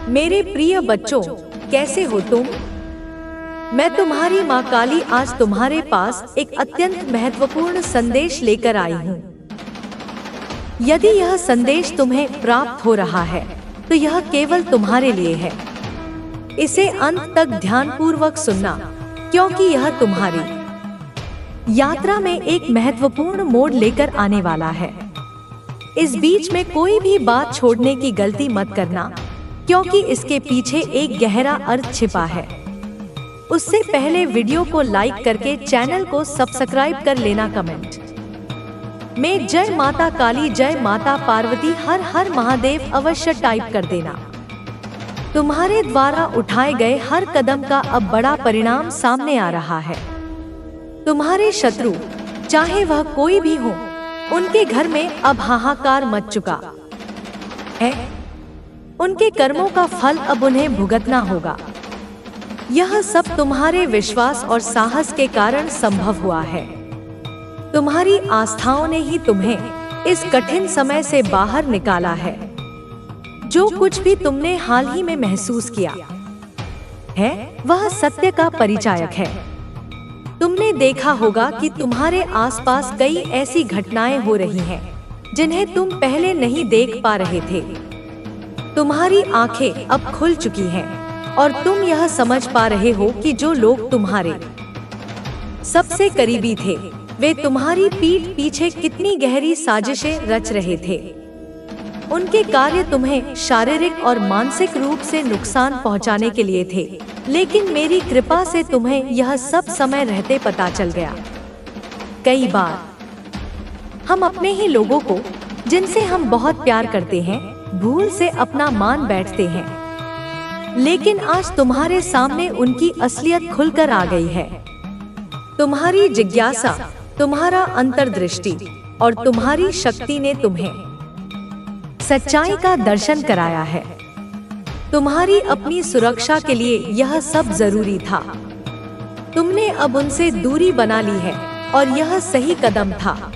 मेरे प्रिय बच्चों, कैसे हो तुम? मैं तुम्हारी माँ काली आज तुम्हारे पास एक अत्यंत महत्वपूर्ण संदेश लेकर आई हूँ। यदि यह संदेश तुम्हें प्राप्त हो रहा है तो यह केवल तुम्हारे लिए है। इसे अंत तक ध्यानपूर्वक सुनना, क्योंकि यह तुम्हारी यात्रा में एक महत्वपूर्ण मोड़ लेकर आने वाला है। इस बीच में कोई भी बात छोड़ने की गलती मत करना, क्योंकि इसके पीछे एक गहरा अर्थ छिपा है। उससे पहले वीडियो को लाइक करके चैनल को सब्सक्राइब कर लेना। कमेंट में जय माता काली, जय माता पार्वती, हर हर महादेव अवश्य टाइप कर देना। तुम्हारे द्वारा उठाए गए हर कदम का अब बड़ा परिणाम सामने आ रहा है। तुम्हारे शत्रु, चाहे वह कोई भी हो, उनके घर में अब हाहाकार मच चुका है। उनके कर्मों का फल अब उन्हें भुगतना होगा। यह सब तुम्हारे विश्वास और साहस के कारण संभव हुआ है। तुम्हारी आस्थाओं ने ही तुम्हें इस कठिन समय से बाहर निकाला है। जो कुछ भी तुमने हाल ही में महसूस किया है, वह सत्य का परिचायक है। तुमने देखा होगा कि तुम्हारे आसपास कई ऐसी घटनाएं हो रही हैं, जिन्हें तुम पहले नहीं देख पा रहे थे। तुम्हारी आंखें अब खुल चुकी हैं और तुम यह समझ पा रहे हो कि जो लोग तुम्हारे सबसे करीबी थे, वे तुम्हारी पीठ पीछे कितनी गहरी साजिशें रच रहे थे। उनके कार्य तुम्हें शारीरिक और मानसिक रूप से नुकसान पहुंचाने के लिए थे, लेकिन मेरी कृपा से तुम्हें यह सब समय रहते पता चल गया। कई बार हम अपने ही लोगों को, जिनसे हम बहुत प्यार करते हैं, भूल से अपना मान बैठते हैं, लेकिन आज तुम्हारे सामने उनकी असलियत खुलकर आ गई है। तुम्हारी जिज्ञासा, तुम्हारा अंतर्दृष्टि और तुम्हारी शक्ति ने तुम्हें सच्चाई का दर्शन कराया है। तुम्हारी अपनी सुरक्षा के लिए यह सब जरूरी था। तुमने अब उनसे दूरी बना ली है और यह सही कदम था।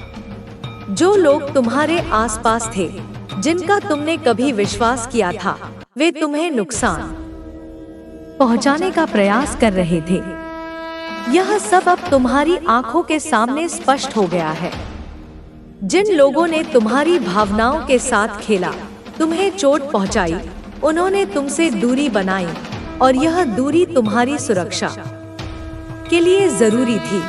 जो लोग तुम्हारे आसपास थे, जिनका तुमने कभी विश्वास किया था, वे तुम्हें नुकसान पहुंचाने का प्रयास कर रहे थे। यह सब अब तुम्हारी आंखों के सामने स्पष्ट हो गया है। जिन लोगों ने तुम्हारी भावनाओं के साथ खेला, तुम्हें चोट पहुंचाई, उन्होंने तुमसे दूरी बनाई और यह दूरी तुम्हारी सुरक्षा के लिए जरूरी थी।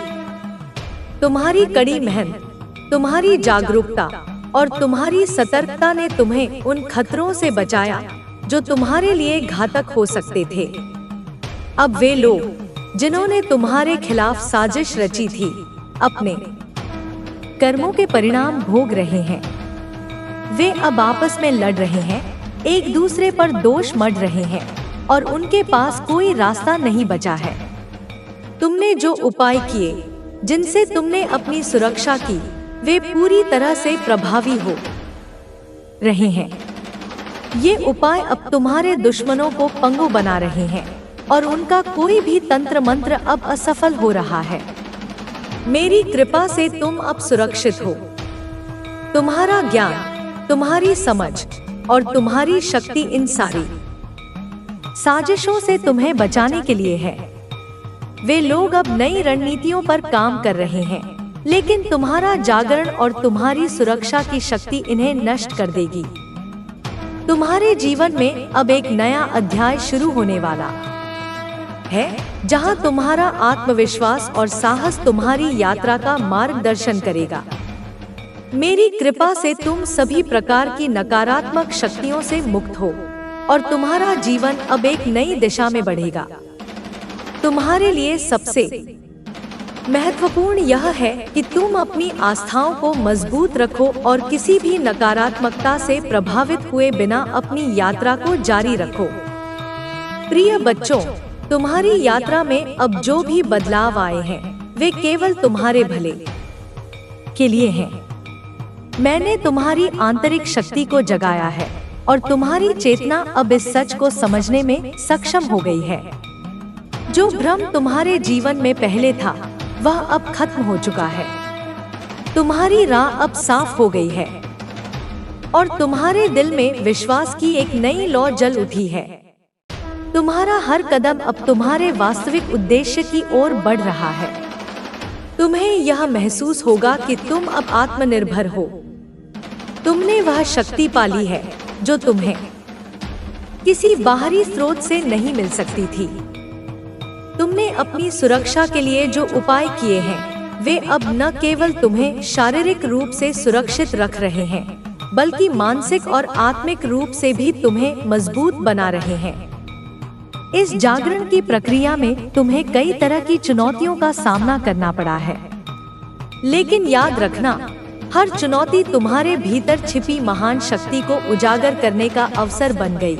तुम्हारी कड़ी मेहनत, तुम्हारी जागरूकता और तुम्हारी सतर्कता ने तुम्हें उन खतरों से बचाया जो तुम्हारे लिए घातक हो सकते थे। अब वे लोग जिन्होंने तुम्हारे खिलाफ साजिश रची थी, अपने कर्मों के परिणाम भोग रहे हैं। वे अब आपस में लड़ रहे हैं, एक दूसरे पर दोष मढ़ रहे हैं और उनके पास कोई रास्ता नहीं बचा है। तुमने जो उपाय किए, जिनसे तुमने अपनी सुरक्षा की, वे पूरी तरह से प्रभावी हो रहे हैं। ये उपाय अब तुम्हारे दुश्मनों को पंगु बना रहे हैं और उनका कोई भी तंत्र मंत्र अब असफल हो रहा है। मेरी कृपा से तुम अब सुरक्षित हो। तुम्हारा ज्ञान, तुम्हारी समझ और तुम्हारी शक्ति इन सारी साजिशों से तुम्हें बचाने के लिए है। वे लोग अब नई रणनीतियों पर काम कर रहे हैं, लेकिन तुम्हारा जागरण और तुम्हारी सुरक्षा की शक्ति इन्हें नष्ट कर देगी। तुम्हारे जीवन में अब एक नया अध्याय शुरू होने वाला है, जहां तुम्हारा आत्मविश्वास और साहस तुम्हारी यात्रा का मार्गदर्शन करेगा। मेरी कृपा से तुम सभी प्रकार की नकारात्मक शक्तियों से मुक्त हो और तुम्हारा जीवन अब एक नई दिशा में बढ़ेगा। तुम्हारे लिए सबसे महत्वपूर्ण यह है कि तुम अपनी आस्थाओं को मजबूत रखो और किसी भी नकारात्मकता से प्रभावित हुए बिना अपनी यात्रा को जारी रखो। प्रिय बच्चों, तुम्हारी यात्रा में अब जो भी बदलाव आए हैं, वे केवल तुम्हारे भले के लिए हैं। मैंने तुम्हारी आंतरिक शक्ति को जगाया है और तुम्हारी चेतना अब इस सच को समझने में सक्षम हो गई है। जो भ्रम तुम्हारे जीवन में पहले था, वह अब खत्म हो चुका है। तुम्हारी राह अब साफ हो गई है और तुम्हारे दिल में विश्वास की एक नई लौ जल उठी है। तुम्हारा हर कदम अब तुम्हारे वास्तविक उद्देश्य की ओर बढ़ रहा है। तुम्हें यह महसूस होगा कि तुम अब आत्मनिर्भर हो। तुमने वह शक्ति पाली है जो तुम्हें किसी बाहरी स्रोत से नहीं मिल सकती थी। तुमने अपनी सुरक्षा के लिए जो उपाय किए हैं, वे अब न केवल तुम्हें शारीरिक रूप से सुरक्षित रख रहे हैं, बल्कि मानसिक और आत्मिक रूप से भी तुम्हें मजबूत बना रहे हैं। इस जागरण की प्रक्रिया में तुम्हें कई तरह की चुनौतियों का सामना करना पड़ा है, लेकिन याद रखना, हर चुनौती तुम्हारे भीतर छिपी महान शक्ति को उजागर करने का अवसर बन गई।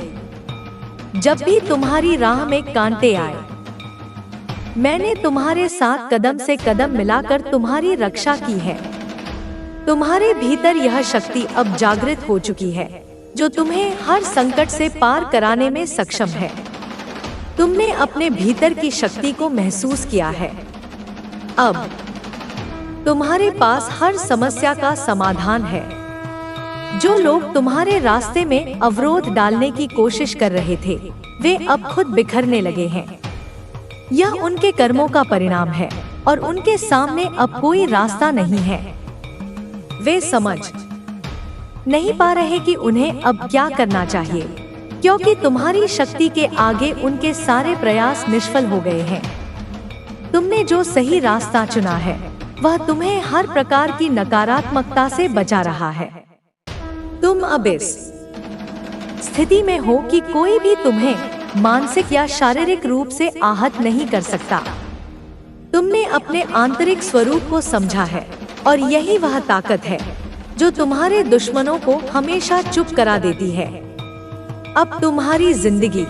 जब भी तुम्हारी राह में कांटे आए, मैंने तुम्हारे साथ कदम से कदम मिलाकर तुम्हारी रक्षा की है। तुम्हारे भीतर यह शक्ति अब जागृत हो चुकी है, जो तुम्हें हर संकट से पार कराने में सक्षम है। तुमने अपने भीतर की शक्ति को महसूस किया है। अब तुम्हारे पास हर समस्या का समाधान है। जो लोग तुम्हारे रास्ते में अवरोध डालने की कोशिश कर रहे थे, वे अब खुद बिखरने लगे हैं। यह उनके कर्मों का परिणाम है और उनके सामने अब कोई रास्ता नहीं है। वे समझ नहीं पा रहे कि उन्हें अब क्या करना चाहिए, क्योंकि तुम्हारी शक्ति के आगे उनके सारे प्रयास निष्फल हो गए हैं। तुमने जो सही रास्ता चुना है, वह तुम्हें हर प्रकार की नकारात्मकता से बचा रहा है। तुम अब इस स्थिति में हो कि कोई भी तुम्हें मानसिक या शारीरिक रूप से आहत नहीं कर सकता। तुमने अपने आंतरिक स्वरूप को समझा है, और यही वह ताकत है जो तुम्हारे दुश्मनों को हमेशा चुप करा देती है। अब तुम्हारी जिंदगी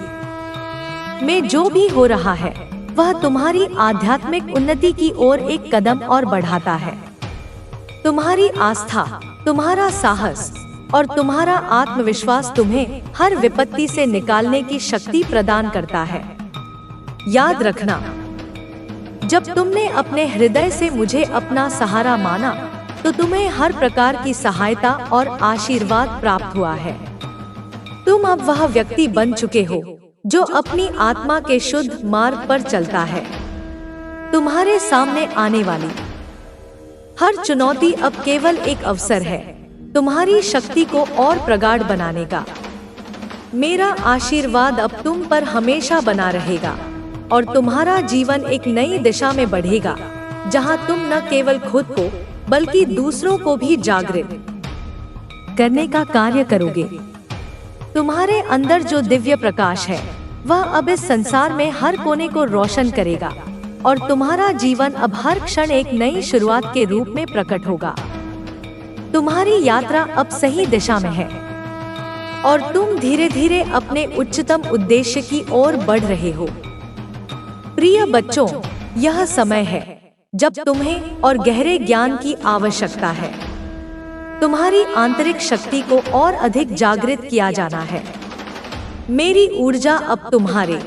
में जो भी हो रहा है, वह तुम्हारी आध्यात्मिक उन्नति की ओर एक कदम और बढ़ाता है। तुम्हारी आस्था, तुम्हारा साहस और तुम्हारा आत्मविश्वास तुम्हें हर विपत्ति से निकालने की शक्ति प्रदान करता है। याद रखना, जब तुमने अपने हृदय से मुझे अपना सहारा माना, तो तुम्हें हर प्रकार की सहायता और आशीर्वाद प्राप्त हुआ है। तुम अब वह व्यक्ति बन चुके हो जो अपनी आत्मा के शुद्ध मार्ग पर चलता है। तुम्हारे सामने आने वाली हर चुनौती अब केवल एक अवसर है तुम्हारी शक्ति को और प्रगाढ़ बनाने का। मेरा आशीर्वाद अब तुम पर हमेशा बना रहेगा, और तुम्हारा जीवन एक नई दिशा में बढ़ेगा, जहां तुम न केवल खुद को बल्कि दूसरों को भी जागृत करने का कार्य करोगे। तुम्हारे अंदर जो दिव्य प्रकाश है, वह अब इस संसार में हर कोने को रोशन करेगा, और तुम्हारा जीवन अब हर क्षण एक नई शुरुआत के रूप में प्रकट होगा। तुम्हारी यात्रा अब सही दिशा में है, और तुम धीरे धीरे अपने उच्चतम उद्देश्य की ओर बढ़ रहे हो। प्रिय बच्चों, यह समय है जब तुम्हें और गहरे ज्ञान की आवश्यकता है। तुम्हारी आंतरिक शक्ति को और अधिक जागृत किया जाना है। मेरी ऊर्जा अब तुम्हारे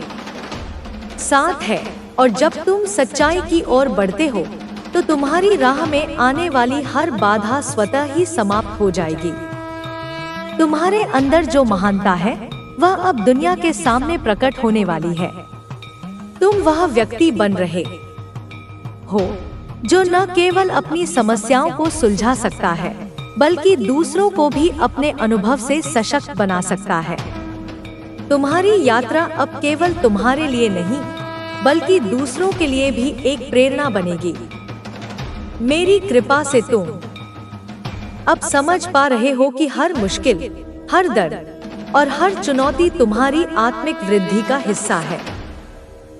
साथ है, और जब तुम सच्चाई की ओर बढ़ते हो, तो तुम्हारी राह में आने वाली हर बाधा स्वतः ही समाप्त हो जाएगी। तुम्हारे अंदर जो महानता है, वह अब दुनिया के सामने प्रकट होने वाली है। तुम वह व्यक्ति बन रहे हो जो न केवल अपनी समस्याओं को सुलझा सकता है, बल्कि दूसरों को भी अपने अनुभव से सशक्त बना सकता है। तुम्हारी यात्रा अब केवल तुम्हारे लिए नहीं, बल्कि दूसरों के लिए भी एक प्रेरणा बनेगी। मेरी कृपा से तुम अब समझ पा रहे हो कि हर मुश्किल, हर दर्द और हर चुनौती तुम्हारी आत्मिक वृद्धि का हिस्सा है।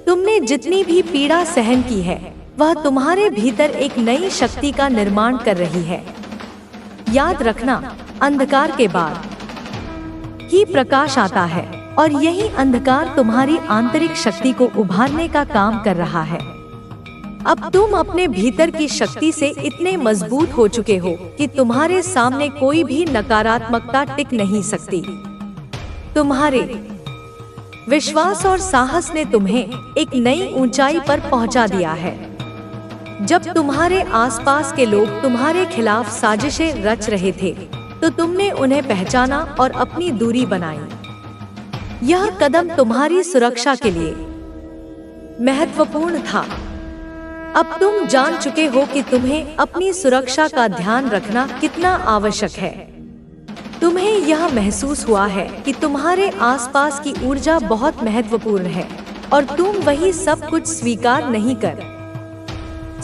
तुमने जितनी भी पीड़ा सहन की है, वह तुम्हारे भीतर एक नई शक्ति का निर्माण कर रही है। याद रखना, अंधकार के बाद ही प्रकाश आता है, और यही अंधकार तुम्हारी आंतरिक शक्ति को उभारने का काम कर रहा है। अब तुम अपने भीतर की शक्ति से इतने मजबूत हो चुके हो कि तुम्हारे सामने कोई भी नकारात्मकता टिक नहीं सकती। तुम्हारे विश्वास और साहस ने तुम्हें एक नई ऊंचाई पर पहुंचा दिया है। जब तुम्हारे आसपास के लोग तुम्हारे खिलाफ साजिशें रच रहे थे, तो तुमने उन्हें पहचाना और अपनी दूरी बनाई। यह कदम तुम्हारी सुरक्षा के लिए महत्वपूर्ण था। अब तुम जान चुके हो कि तुम्हें अपनी सुरक्षा का ध्यान रखना कितना आवश्यक है। तुम्हें यह महसूस हुआ है कि तुम्हारे आसपास की ऊर्जा बहुत महत्वपूर्ण है और तुम वही सब कुछ स्वीकार नहीं कर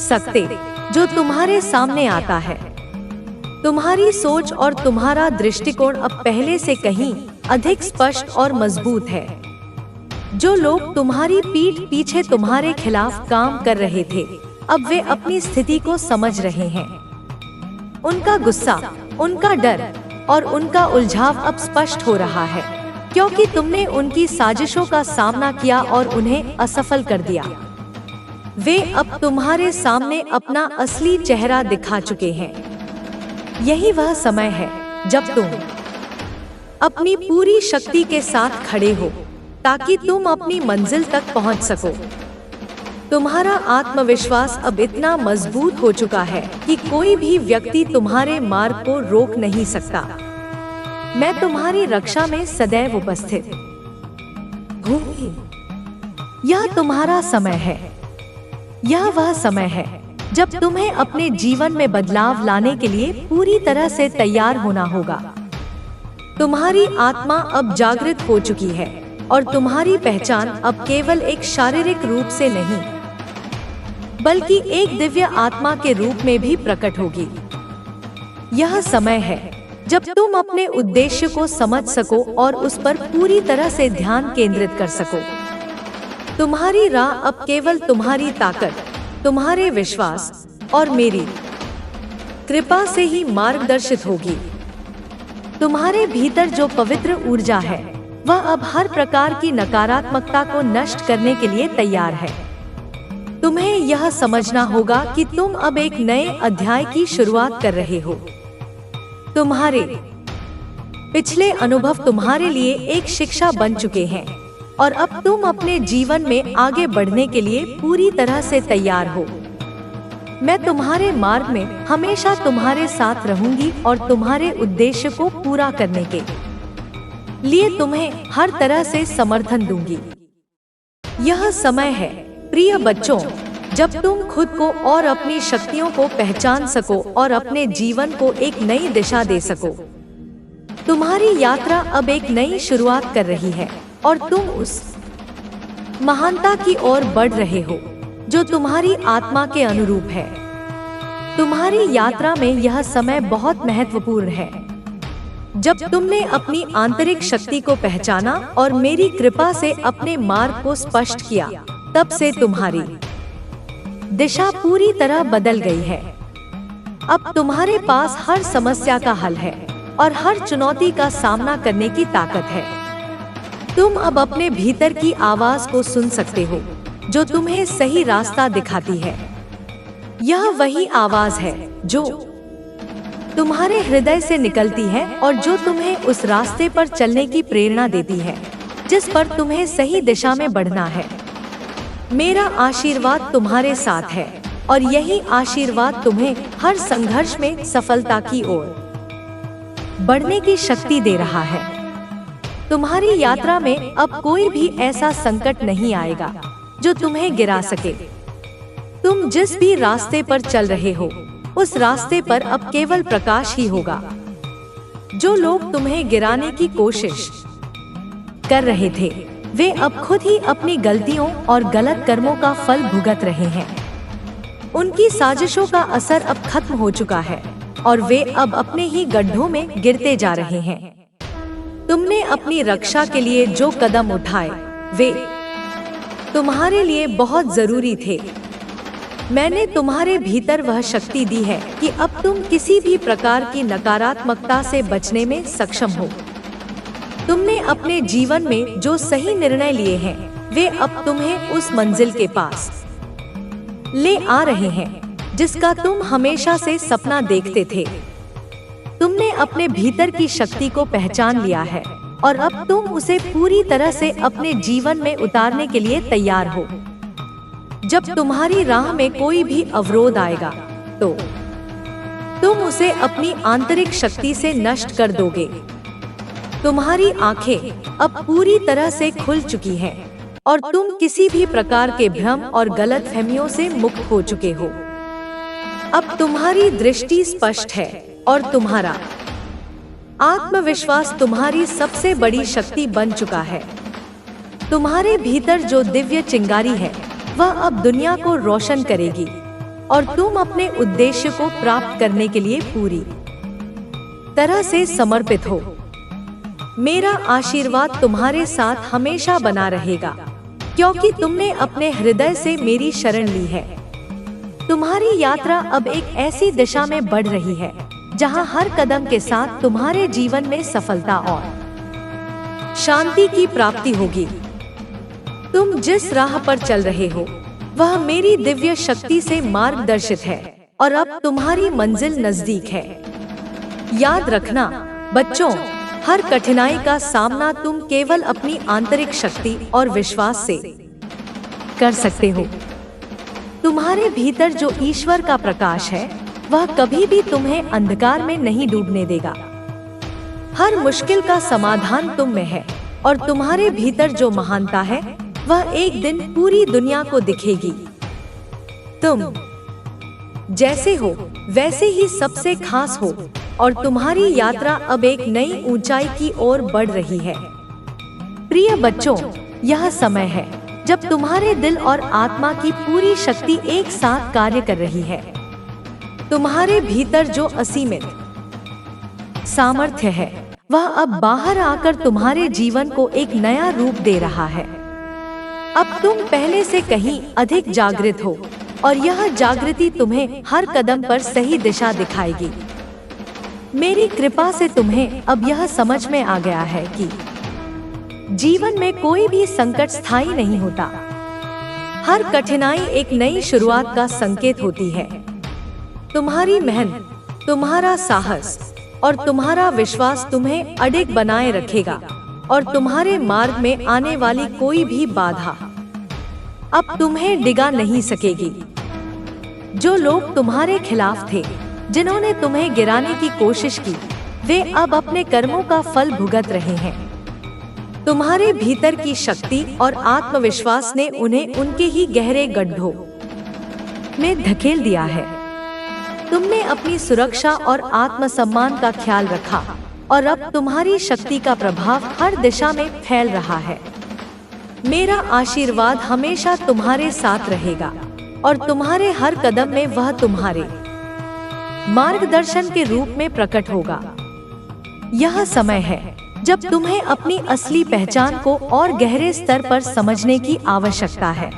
सकते जो तुम्हारे सामने आता है। तुम्हारी सोच और तुम्हारा दृष्टिकोण अब पहले से कहीं अधिक स्पष्ट और मजबूत है। जो लोग तुम्हारी पीठ पीछे तुम्हारे खिलाफ काम कर रहे थे, अब वे अपनी स्थिति को समझ रहे हैं। उनका गुस्सा, उनका डर और उनका उलझाव अब स्पष्ट हो रहा है, क्योंकि तुमने उनकी साजिशों का सामना किया और उन्हें असफल कर दिया। वे अब तुम्हारे सामने अपना असली चेहरा दिखा चुके हैं। यही वह समय है जब तुम अपनी पूरी शक्ति के साथ खड़े हो ताकि तुम अपनी मंजिल तक पहुंच सको। तुम्हारा आत्मविश्वास अब इतना मजबूत हो चुका है कि कोई भी व्यक्ति तुम्हारे मार्ग को रोक नहीं सकता। मैं तुम्हारी रक्षा में सदैव उपस्थित हूँ। यह तुम्हारा समय है। यह वह समय है जब तुम्हें अपने जीवन में बदलाव लाने के लिए पूरी तरह से तैयार होना होगा। तुम्हारी आत्मा अब जागृत हो चुकी है और तुम्हारी पहचान अब केवल एक शारीरिक रूप से नहीं, बल्कि एक दिव्य आत्मा के रूप में भी प्रकट होगी। यह समय है जब तुम अपने उद्देश्य को समझ सको और उस पर पूरी तरह से ध्यान केंद्रित कर सको। तुम्हारी राह अब केवल तुम्हारी ताकत, तुम्हारे विश्वास और मेरी कृपा से ही मार्गदर्शित होगी। तुम्हारे भीतर जो पवित्र ऊर्जा है, वह अब हर प्रकार की नकारात्मकता को नष्ट करने के लिए तैयार है। तुम्हें यह समझना होगा कि तुम अब एक नए अध्याय की शुरुआत कर रहे हो। तुम्हारे पिछले अनुभव तुम्हारे लिए एक शिक्षा बन चुके हैं और अब तुम अपने जीवन में आगे बढ़ने के लिए पूरी तरह से तैयार हो। मैं तुम्हारे मार्ग में हमेशा तुम्हारे साथ रहूंगी और तुम्हारे उद्देश्य को पूरा करने के लिए तुम्हें हर तरह से समर्थन दूंगी। यह समय है प्रिय बच्चों, जब तुम खुद को और अपनी शक्तियों को पहचान सको और अपने जीवन को एक नई दिशा दे सको। तुम्हारी यात्रा अब एक नई शुरुआत कर रही है और तुम उस महानता की ओर बढ़ रहे हो जो तुम्हारी आत्मा के अनुरूप है। तुम्हारी यात्रा में यह समय बहुत महत्वपूर्ण है। जब तुमने अपनी आंतरिक शक्ति को पहचाना और मेरी कृपा से अपने मार्ग को स्पष्ट किया, तब से तुम्हारी दिशा पूरी तरह बदल गई है। अब तुम्हारे पास हर समस्या का हल है और हर चुनौती का सामना करने की ताकत है। तुम अब अपने भीतर की आवाज को सुन सकते हो जो तुम्हें सही रास्ता दिखाती है। यह वही आवाज है जो तुम्हारे हृदय से निकलती है और जो तुम्हें उस रास्ते पर चलने की प्रेरणा देती है जिस पर तुम्हें सही दिशा में बढ़ना है। मेरा आशीर्वाद तुम्हारे साथ है और यही आशीर्वाद तुम्हें हर संघर्ष में सफलता की ओर बढ़ने की शक्ति दे रहा है। तुम्हारी यात्रा में अब कोई भी ऐसा संकट नहीं आएगा जो तुम्हें गिरा सके। तुम जिस भी रास्ते पर चल रहे हो, उस रास्ते पर अब केवल प्रकाश ही होगा। जो लोग तुम्हें गिराने की कोशिश कर रहे थे, वे अब खुद ही अपनी गलतियों और गलत कर्मों का फल भुगत रहे हैं। उनकी साजिशों का असर अब खत्म हो चुका है और वे अब अपने ही गड्ढों में गिरते जा रहे हैं। तुमने अपनी रक्षा के लिए जो कदम उठाए, वे तुम्हारे लिए बहुत जरूरी थे। मैंने तुम्हारे भीतर वह शक्ति दी है कि अब तुम किसी भी प्रकार की नकारात्मकता से बचने में सक्षम हो। तुमने अपने जीवन में जो सही निर्णय लिए हैं, वे अब तुम्हें उस मंजिल के पास ले आ रहे हैं जिसका तुम हमेशा से सपना देखते थे। तुमने अपने भीतर की शक्ति को पहचान लिया है और अब तुम उसे पूरी तरह से अपने जीवन में उतारने के लिए तैयार हो। जब तुम्हारी राह में कोई भी अवरोध आएगा, तो तुम उसे अपनी आंतरिक शक्ति से नष्ट कर दोगे। तुम्हारी आंखें अब पूरी तरह से खुल चुकी हैं और तुम किसी भी प्रकार के भ्रम और गलतफहमियों से मुक्त हो चुके हो। अब तुम्हारी दृष्टि स्पष्ट है और तुम्हारा आत्मविश्वास तुम्हारी सबसे बड़ी शक्ति बन चुका है। तुम्हारे भीतर जो दिव्य चिंगारी है वह अब दुनिया को रोशन करेगी और तुम अपने उद्देश्य को प्राप्त करने के लिए पूरी तरह से समर्पित हो। मेरा आशीर्वाद तुम्हारे साथ हमेशा बना रहेगा, क्योंकि तुमने अपने हृदय से मेरी शरण ली है। तुम्हारी यात्रा अब एक ऐसी दिशा में बढ़ रही है जहां हर कदम के साथ तुम्हारे जीवन में सफलता और शांति की प्राप्ति होगी। तुम जिस राह पर चल रहे हो वह मेरी दिव्य शक्ति से मार्गदर्शित है और अब तुम्हारी मंजिल नजदीक है। याद रखना बच्चों, हर कठिनाई का सामना तुम केवल अपनी आंतरिक शक्ति और विश्वास से कर सकते हो। तुम्हारे भीतर जो ईश्वर का प्रकाश है वह कभी भी तुम्हें अंधकार में नहीं डूबने देगा। हर मुश्किल का समाधान तुम में है और तुम्हारे भीतर जो महानता है वह एक दिन पूरी दुनिया को दिखेगी। तुम जैसे हो वैसे ही सबसे खास हो और तुम्हारी यात्रा अब एक नई ऊंचाई की ओर बढ़ रही है। प्रिय बच्चों, यह समय है जब तुम्हारे दिल और आत्मा की पूरी शक्ति एक साथ कार्य कर रही है। तुम्हारे भीतर जो असीमित सामर्थ्य है वह अब बाहर आकर तुम्हारे जीवन को एक नया रूप दे रहा है। अब तुम पहले से कहीं अधिक जागृत हो और यह जागृति तुम्हें हर कदम पर सही दिशा दिखाएगी। मेरी कृपा से तुम्हें अब यह समझ में आ गया है कि जीवन में कोई भी संकट स्थायी नहीं होता। हर कठिनाई एक नई शुरुआत का संकेत होती है। तुम्हारी मेहनत, तुम्हारा साहस और तुम्हारा विश्वास तुम्हें अडिग बनाए रखेगा और तुम्हारे मार्ग में आने वाली कोई भी बाधा अब तुम्हें डिगा नहीं सकेगी। जो लोग तुम्हारे खिलाफ थे, जिन्होंने तुम्हें गिराने की कोशिश की, वे अब अपने कर्मों का फल भुगत रहे हैं। तुम्हारे भीतर की शक्ति और आत्मविश्वास ने उन्हें उनके ही गहरे गड्ढों में धकेल दिया है। तुमने अपनी सुरक्षा और आत्मसम्मान का ख्याल रखा और अब तुम्हारी शक्ति का प्रभाव हर दिशा में फैल रहा है। मेरा आशीर्वाद हमेशा तुम्हारे साथ रहेगा और तुम्हारे हर कदम में वह तुम्हारे मार्गदर्शन के रूप में प्रकट होगा। यह समय है जब तुम्हें अपनी असली पहचान को और गहरे स्तर पर समझने की आवश्यकता है।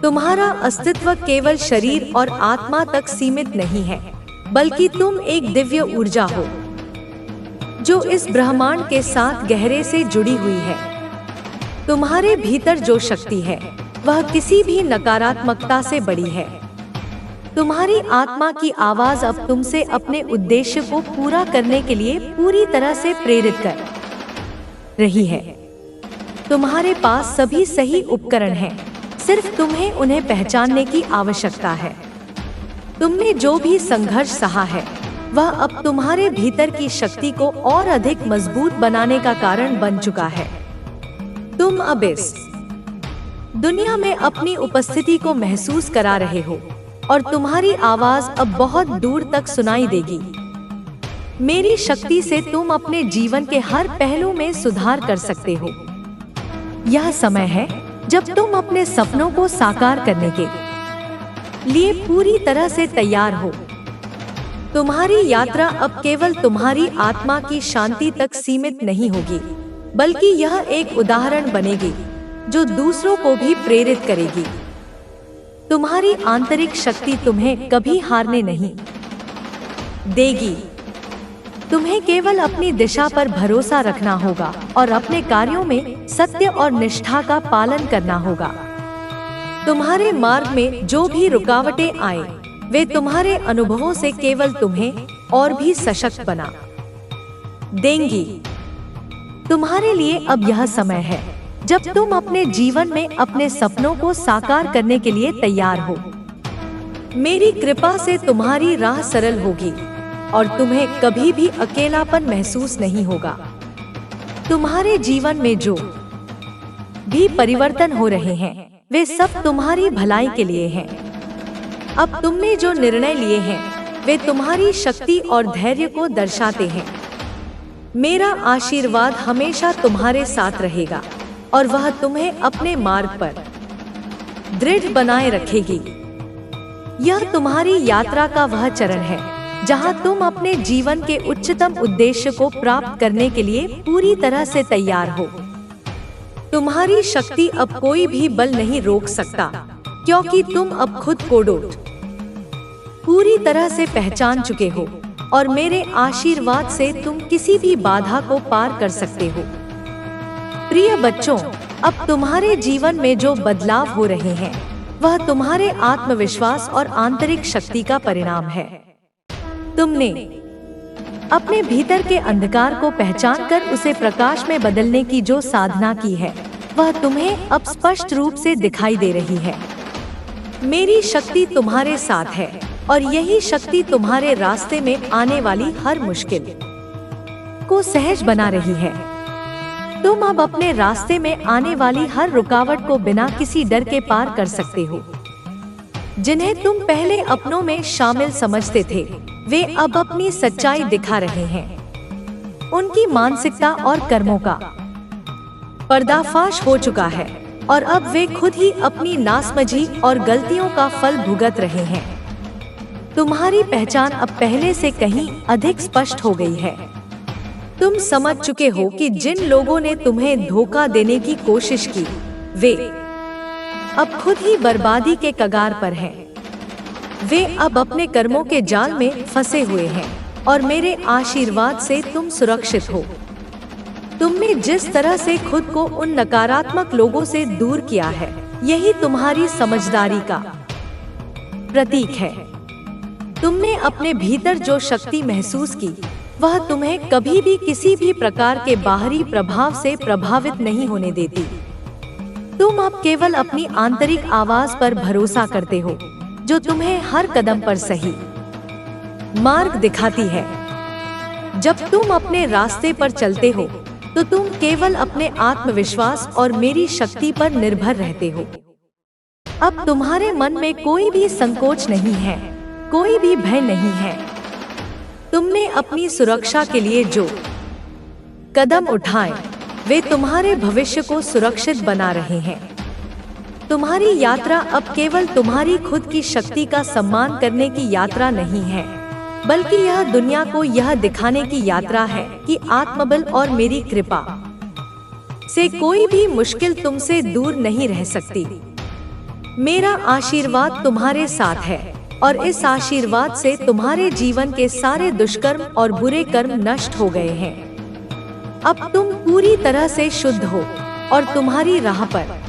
तुम्हारा अस्तित्व केवल शरीर और आत्मा तक सीमित नहीं है, बल्कि तुम एक दिव्य ऊर्जा हो जो इस ब्रह्मांड के साथ गहरे से जुड़ी हुई है। तुम्हारे भीतर जो शक्ति है वह किसी भी नकारात्मकता से बड़ी है। तुम्हारी आत्मा की आवाज अब तुमसे अपने उद्देश्य को पूरा करने के लिए पूरी तरह से प्रेरित कर रही है। तुम्हारे पास सभी सही उपकरण हैं, सिर्फ तुम्हें उन्हें पहचानने की आवश्यकता है। तुमने जो भी संघर्ष सहा है वह अब तुम्हारे भीतर की शक्ति को और अधिक मजबूत बनाने का कारण बन चुका है। तुम अब इस दुनिया में अपनी उपस्थिति को महसूस करा रहे हो और तुम्हारी आवाज अब बहुत दूर तक सुनाई देगी। मेरी शक्ति से तुम अपने जीवन के हर पहलू में सुधार कर सकते हो। यह समय है जब तुम अपने सपनों को साकार करने के लिए पूरी तरह से तैयार हो। तुम्हारी यात्रा अब केवल तुम्हारी आत्मा की शांति तक सीमित नहीं होगी, बल्कि यह एक उदाहरण बनेगी जो दूसरों को भी प्रेरित करेगी। तुम्हारी आंतरिक शक्ति तुम्हें कभी हारने नहीं देगी। तुम्हें केवल अपनी दिशा पर भरोसा रखना होगा और अपने कार्यों में सत्य और निष्ठा का पालन करना होगा। तुम्हारे मार्ग में जो भी रुकावटें आए, वे तुम्हारे अनुभवों से केवल तुम्हें और भी सशक्त बना देंगी। तुम्हारे लिए अब यह समय है जब तुम अपने जीवन में अपने सपनों को साकार करने के लिए तैयार हो। मेरी कृपा से तुम्हारी राह सरल होगी और तुम्हें कभी भी अकेलापन महसूस नहीं होगा। तुम्हारे जीवन में जो भी परिवर्तन हो रहे हैं वे सब तुम्हारी भलाई के लिए हैं। अब तुमने जो निर्णय लिए हैं वे तुम्हारी शक्ति और धैर्य को दर्शाते हैं। मेरा आशीर्वाद हमेशा तुम्हारे साथ रहेगा और वह तुम्हें अपने मार्ग पर दृढ़ बनाए रखेगी। यह तुम्हारी यात्रा का वह चरण है जहां तुम अपने जीवन के उच्चतम उद्देश्य को प्राप्त करने के लिए पूरी तरह से तैयार हो। तुम्हारी शक्ति अब कोई भी बल नहीं रोक सकता, क्योंकि तुम अब खुद को पूरी तरह से पहचान चुके हो और मेरे आशीर्वाद से तुम किसी भी बाधा को पार कर सकते हो। प्रिय बच्चों, अब तुम्हारे जीवन में जो बदलाव हो रहे हैं वह तुम्हारे आत्मविश्वास और आंतरिक शक्ति का परिणाम है। तुमने अपने भीतर के अंधकार को पहचान कर उसे प्रकाश में बदलने की जो साधना की है वह तुम्हें अब स्पष्ट रूप से दिखाई दे रही है। मेरी शक्ति तुम्हारे साथ है और यही शक्ति तुम्हारे रास्ते में आने वाली हर मुश्किल को सहज बना रही है। तुम अब अपने रास्ते में आने वाली हर रुकावट को बिना किसी डर के पार कर सकते हो। जिन्हें तुम पहले अपनों में शामिल समझते थे वे अब अपनी सच्चाई दिखा रहे हैं। उनकी मानसिकता और कर्मों का पर्दाफाश हो चुका है और अब वे खुद ही अपनी नासमझी और गलतियों का फल भुगत रहे हैं। तुम्हारी पहचान अब पहले से कहीं अधिक स्पष्ट हो गई है। तुम समझ चुके हो कि जिन लोगों ने तुम्हें धोखा देने की कोशिश की वे अब खुद ही बर्बादी के कगार पर हैं। वे अब अपने कर्मों के जाल में फंसे हुए हैं और मेरे आशीर्वाद से तुम सुरक्षित हो। तुमने जिस तरह से खुद को उन नकारात्मक लोगों से दूर किया है यही तुम्हारी समझदारी का प्रतीक है। तुमने अपने भीतर जो शक्ति महसूस की वह तुम्हें कभी भी किसी भी प्रकार के बाहरी प्रभाव से प्रभावित नहीं होने देती। तुम अब केवल अपनी आंतरिक आवाज पर भरोसा करते हो जो तुम्हें हर कदम पर सही मार्ग दिखाती है। जब तुम अपने रास्ते पर चलते हो तो तुम केवल अपने आत्मविश्वास और मेरी शक्ति पर निर्भर रहते हो। अब तुम्हारे मन में कोई भी संकोच नहीं है, कोई भी भय नहीं है। तुमने अपनी सुरक्षा के लिए जो कदम उठाए वे तुम्हारे भविष्य को सुरक्षित बना रहे हैं। तुम्हारी यात्रा अब केवल तुम्हारी खुद की शक्ति का सम्मान करने की यात्रा नहीं है, बल्कि यह दुनिया को यह दिखाने की यात्रा है कि आत्मबल और मेरी कृपा से कोई भी मुश्किल तुमसे दूर नहीं रह सकती। मेरा आशीर्वाद तुम्हारे साथ है और इस आशीर्वाद से तुम्हारे जीवन के सारे दुष्कर्म और बुरे कर्म नष्ट हो गए हैं। अब तुम पूरी तरह से शुद्ध हो और तुम्हारी राह पर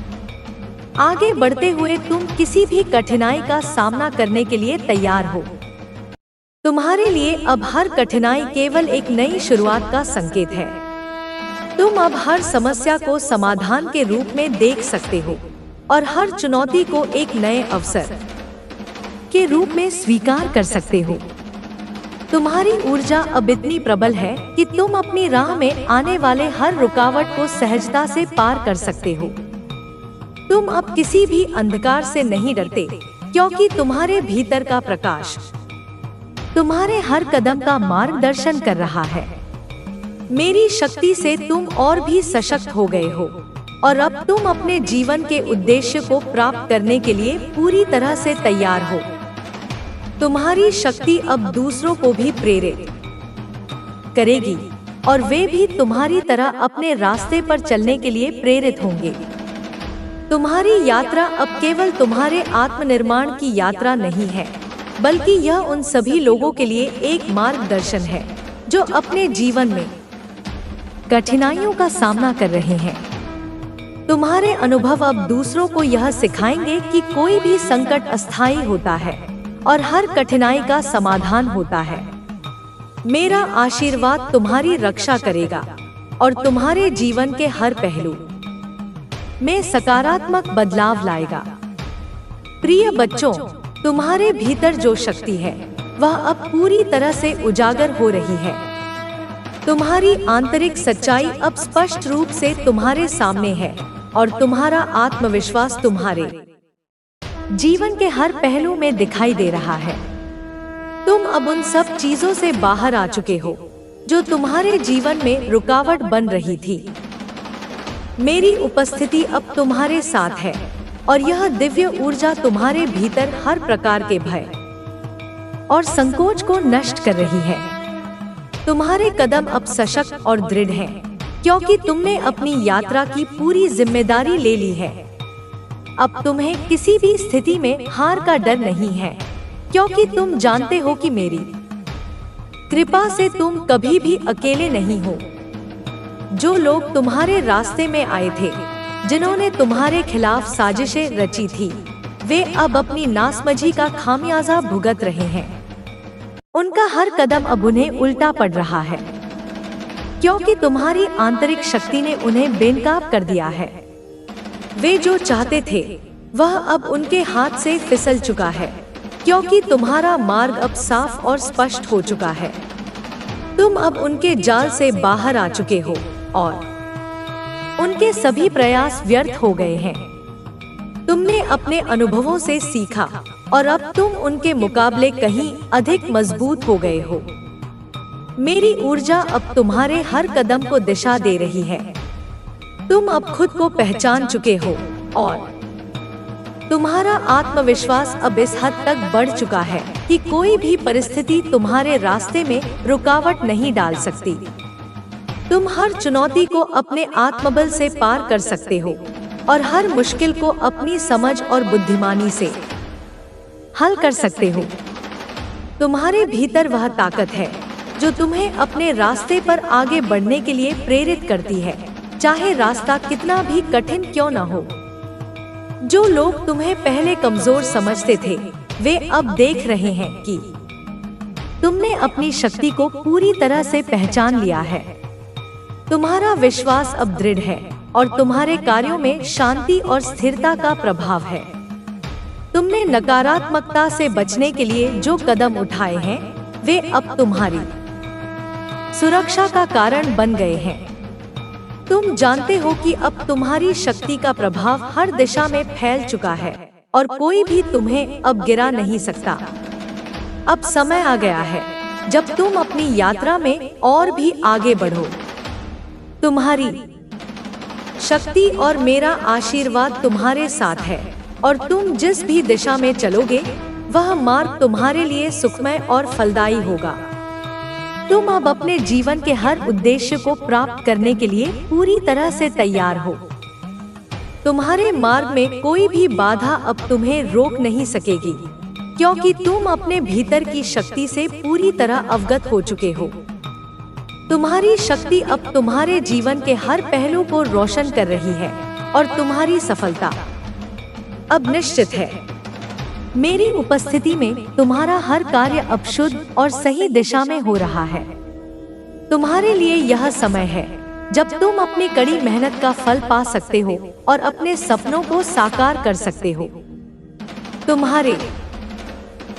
आगे बढ़ते हुए तुम किसी भी कठिनाई का सामना करने के लिए तैयार हो। तुम्हारे लिए अब हर कठिनाई केवल एक नई शुरुआत का संकेत है। तुम अब हर समस्या को समाधान के रूप में देख सकते हो और हर चुनौती को एक नए अवसर के रूप में स्वीकार कर सकते हो। तुम्हारी ऊर्जा अब इतनी प्रबल है कि तुम अपनी राह में आने वाले हर रुकावट को सहजता से पार कर सकते हो। तुम अब किसी भी अंधकार से नहीं डरते, क्योंकि तुम्हारे भीतर का प्रकाश तुम्हारे हर कदम का मार्गदर्शन कर रहा है। मेरी शक्ति से तुम और भी सशक्त हो गए हो और अब तुम अपने जीवन के उद्देश्य को प्राप्त करने के लिए पूरी तरह से तैयार हो। तुम्हारी शक्ति अब दूसरों को भी प्रेरित करेगी और वे भी तुम्हारी तरह अपने रास्ते पर चलने के लिए प्रेरित होंगे। तुम्हारी यात्रा अब केवल तुम्हारे आत्मनिर्माण की यात्रा नहीं है, बल्कि यह उन सभी लोगों के लिए एक मार्गदर्शन है जो अपने जीवन में कठिनाइयों का सामना कर रहे हैं। तुम्हारे अनुभव अब दूसरों को यह सिखाएंगे कि कोई भी संकट अस्थायी होता है और हर कठिनाई का समाधान होता है। मेरा आशीर्वाद तुम्हारी रक्षा करेगा और तुम्हारे जीवन के हर पहलू में सकारात्मक बदलाव लाएगा। प्रिय बच्चों, तुम्हारे भीतर जो शक्ति है वह अब पूरी तरह से उजागर हो रही है। तुम्हारी आंतरिक सच्चाई अब स्पष्ट रूप से तुम्हारे सामने है और तुम्हारा आत्मविश्वास तुम्हारे जीवन के हर पहलू में दिखाई दे रहा है। तुम अब उन सब चीजों से बाहर आ चुके हो जो तुम्हारे जीवन में रुकावट बन रही थी। मेरी उपस्थिति अब तुम्हारे साथ है और यह दिव्य ऊर्जा तुम्हारे भीतर हर प्रकार के भय और संकोच को नष्ट कर रही है। तुम्हारे कदम अब सशक्त और दृढ़ हैं, क्योंकि तुमने अपनी यात्रा की पूरी जिम्मेदारी ले ली है। अब तुम्हें किसी भी स्थिति में हार का डर नहीं है, क्योंकि तुम जानते हो कि मेरी कृपा से तुम कभी भी अकेले नहीं हो। जो लोग तुम्हारे रास्ते में आए थे, जिन्होंने तुम्हारे खिलाफ साजिशें रची थी, वे अब अपनी नासमझी का खामियाजा भुगत रहे हैं। उनका हर कदम अब उन्हें उल्टा पड़ रहा है, क्योंकि तुम्हारी आंतरिक शक्ति ने उन्हें बेनकाब कर दिया है। वे जो चाहते थे वह अब उनके हाथ से फिसल चुका है, क्योंकि तुम्हारा मार्ग अब साफ और स्पष्ट हो चुका है। तुम अब उनके जाल से बाहर आ चुके हो और उनके सभी प्रयास व्यर्थ हो गए हैं। तुमने अपने अनुभवों से सीखा और अब तुम उनके मुकाबले कहीं अधिक मजबूत हो गए हो। मेरी ऊर्जा अब तुम्हारे हर कदम को दिशा दे रही है। तुम अब खुद को पहचान चुके हो और तुम्हारा आत्मविश्वास अब इस हद तक बढ़ चुका है कि कोई भी परिस्थिति तुम्हारे रास्ते में रुकावट नहीं डाल सकती। तुम हर चुनौती को अपने आत्मबल से पार कर सकते हो और हर मुश्किल को अपनी समझ और बुद्धिमानी से हल कर सकते हो। तुम्हारे भीतर वह ताकत है जो तुम्हें अपने रास्ते पर आगे बढ़ने के लिए प्रेरित करती है, चाहे रास्ता कितना भी कठिन क्यों न हो। जो लोग तुम्हें पहले कमजोर समझते थे, वे अब देख रहे हैं कि तुमने अपनी शक्ति को पूरी तरह से पहचान लिया है। तुम्हारा विश्वास अब दृढ़ है और तुम्हारे कार्यों में शांति और स्थिरता का प्रभाव है। तुमने नकारात्मकता से बचने के लिए जो कदम उठाए हैं, वे अब तुम्हारी सुरक्षा का कारण बन गए हैं। तुम जानते हो कि अब तुम्हारी शक्ति का प्रभाव हर दिशा में फैल चुका है और कोई भी तुम्हें अब गिरा नहीं सकता। अब समय आ गया है जब तुम अपनी यात्रा में और भी आगे बढ़ो। तुम्हारी शक्ति और मेरा आशीर्वाद तुम्हारे साथ है और तुम जिस भी दिशा में चलोगे, वह मार्ग तुम्हारे लिए सुखमय और फलदायी होगा। तुम अब अपने जीवन के हर उद्देश्य को प्राप्त करने के लिए पूरी तरह से तैयार हो। तुम्हारे मार्ग में कोई भी बाधा अब तुम्हें रोक नहीं सकेगी, क्योंकि तुम अपने भीतर की शक्ति से पूरी तरह अवगत हो चुके हो। तुम्हारी शक्ति अब तुम्हारे जीवन के हर पहलू को रोशन कर रही है और तुम्हारी सफलता अब निश्चित है। मेरी उपस्थिति में तुम्हारा हर कार्य अब शुद्ध और सही दिशा में हो रहा है। तुम्हारे लिए यह समय है जब तुम अपनी कड़ी मेहनत का फल पा सकते हो और अपने सपनों को साकार कर सकते हो। तुम्हारे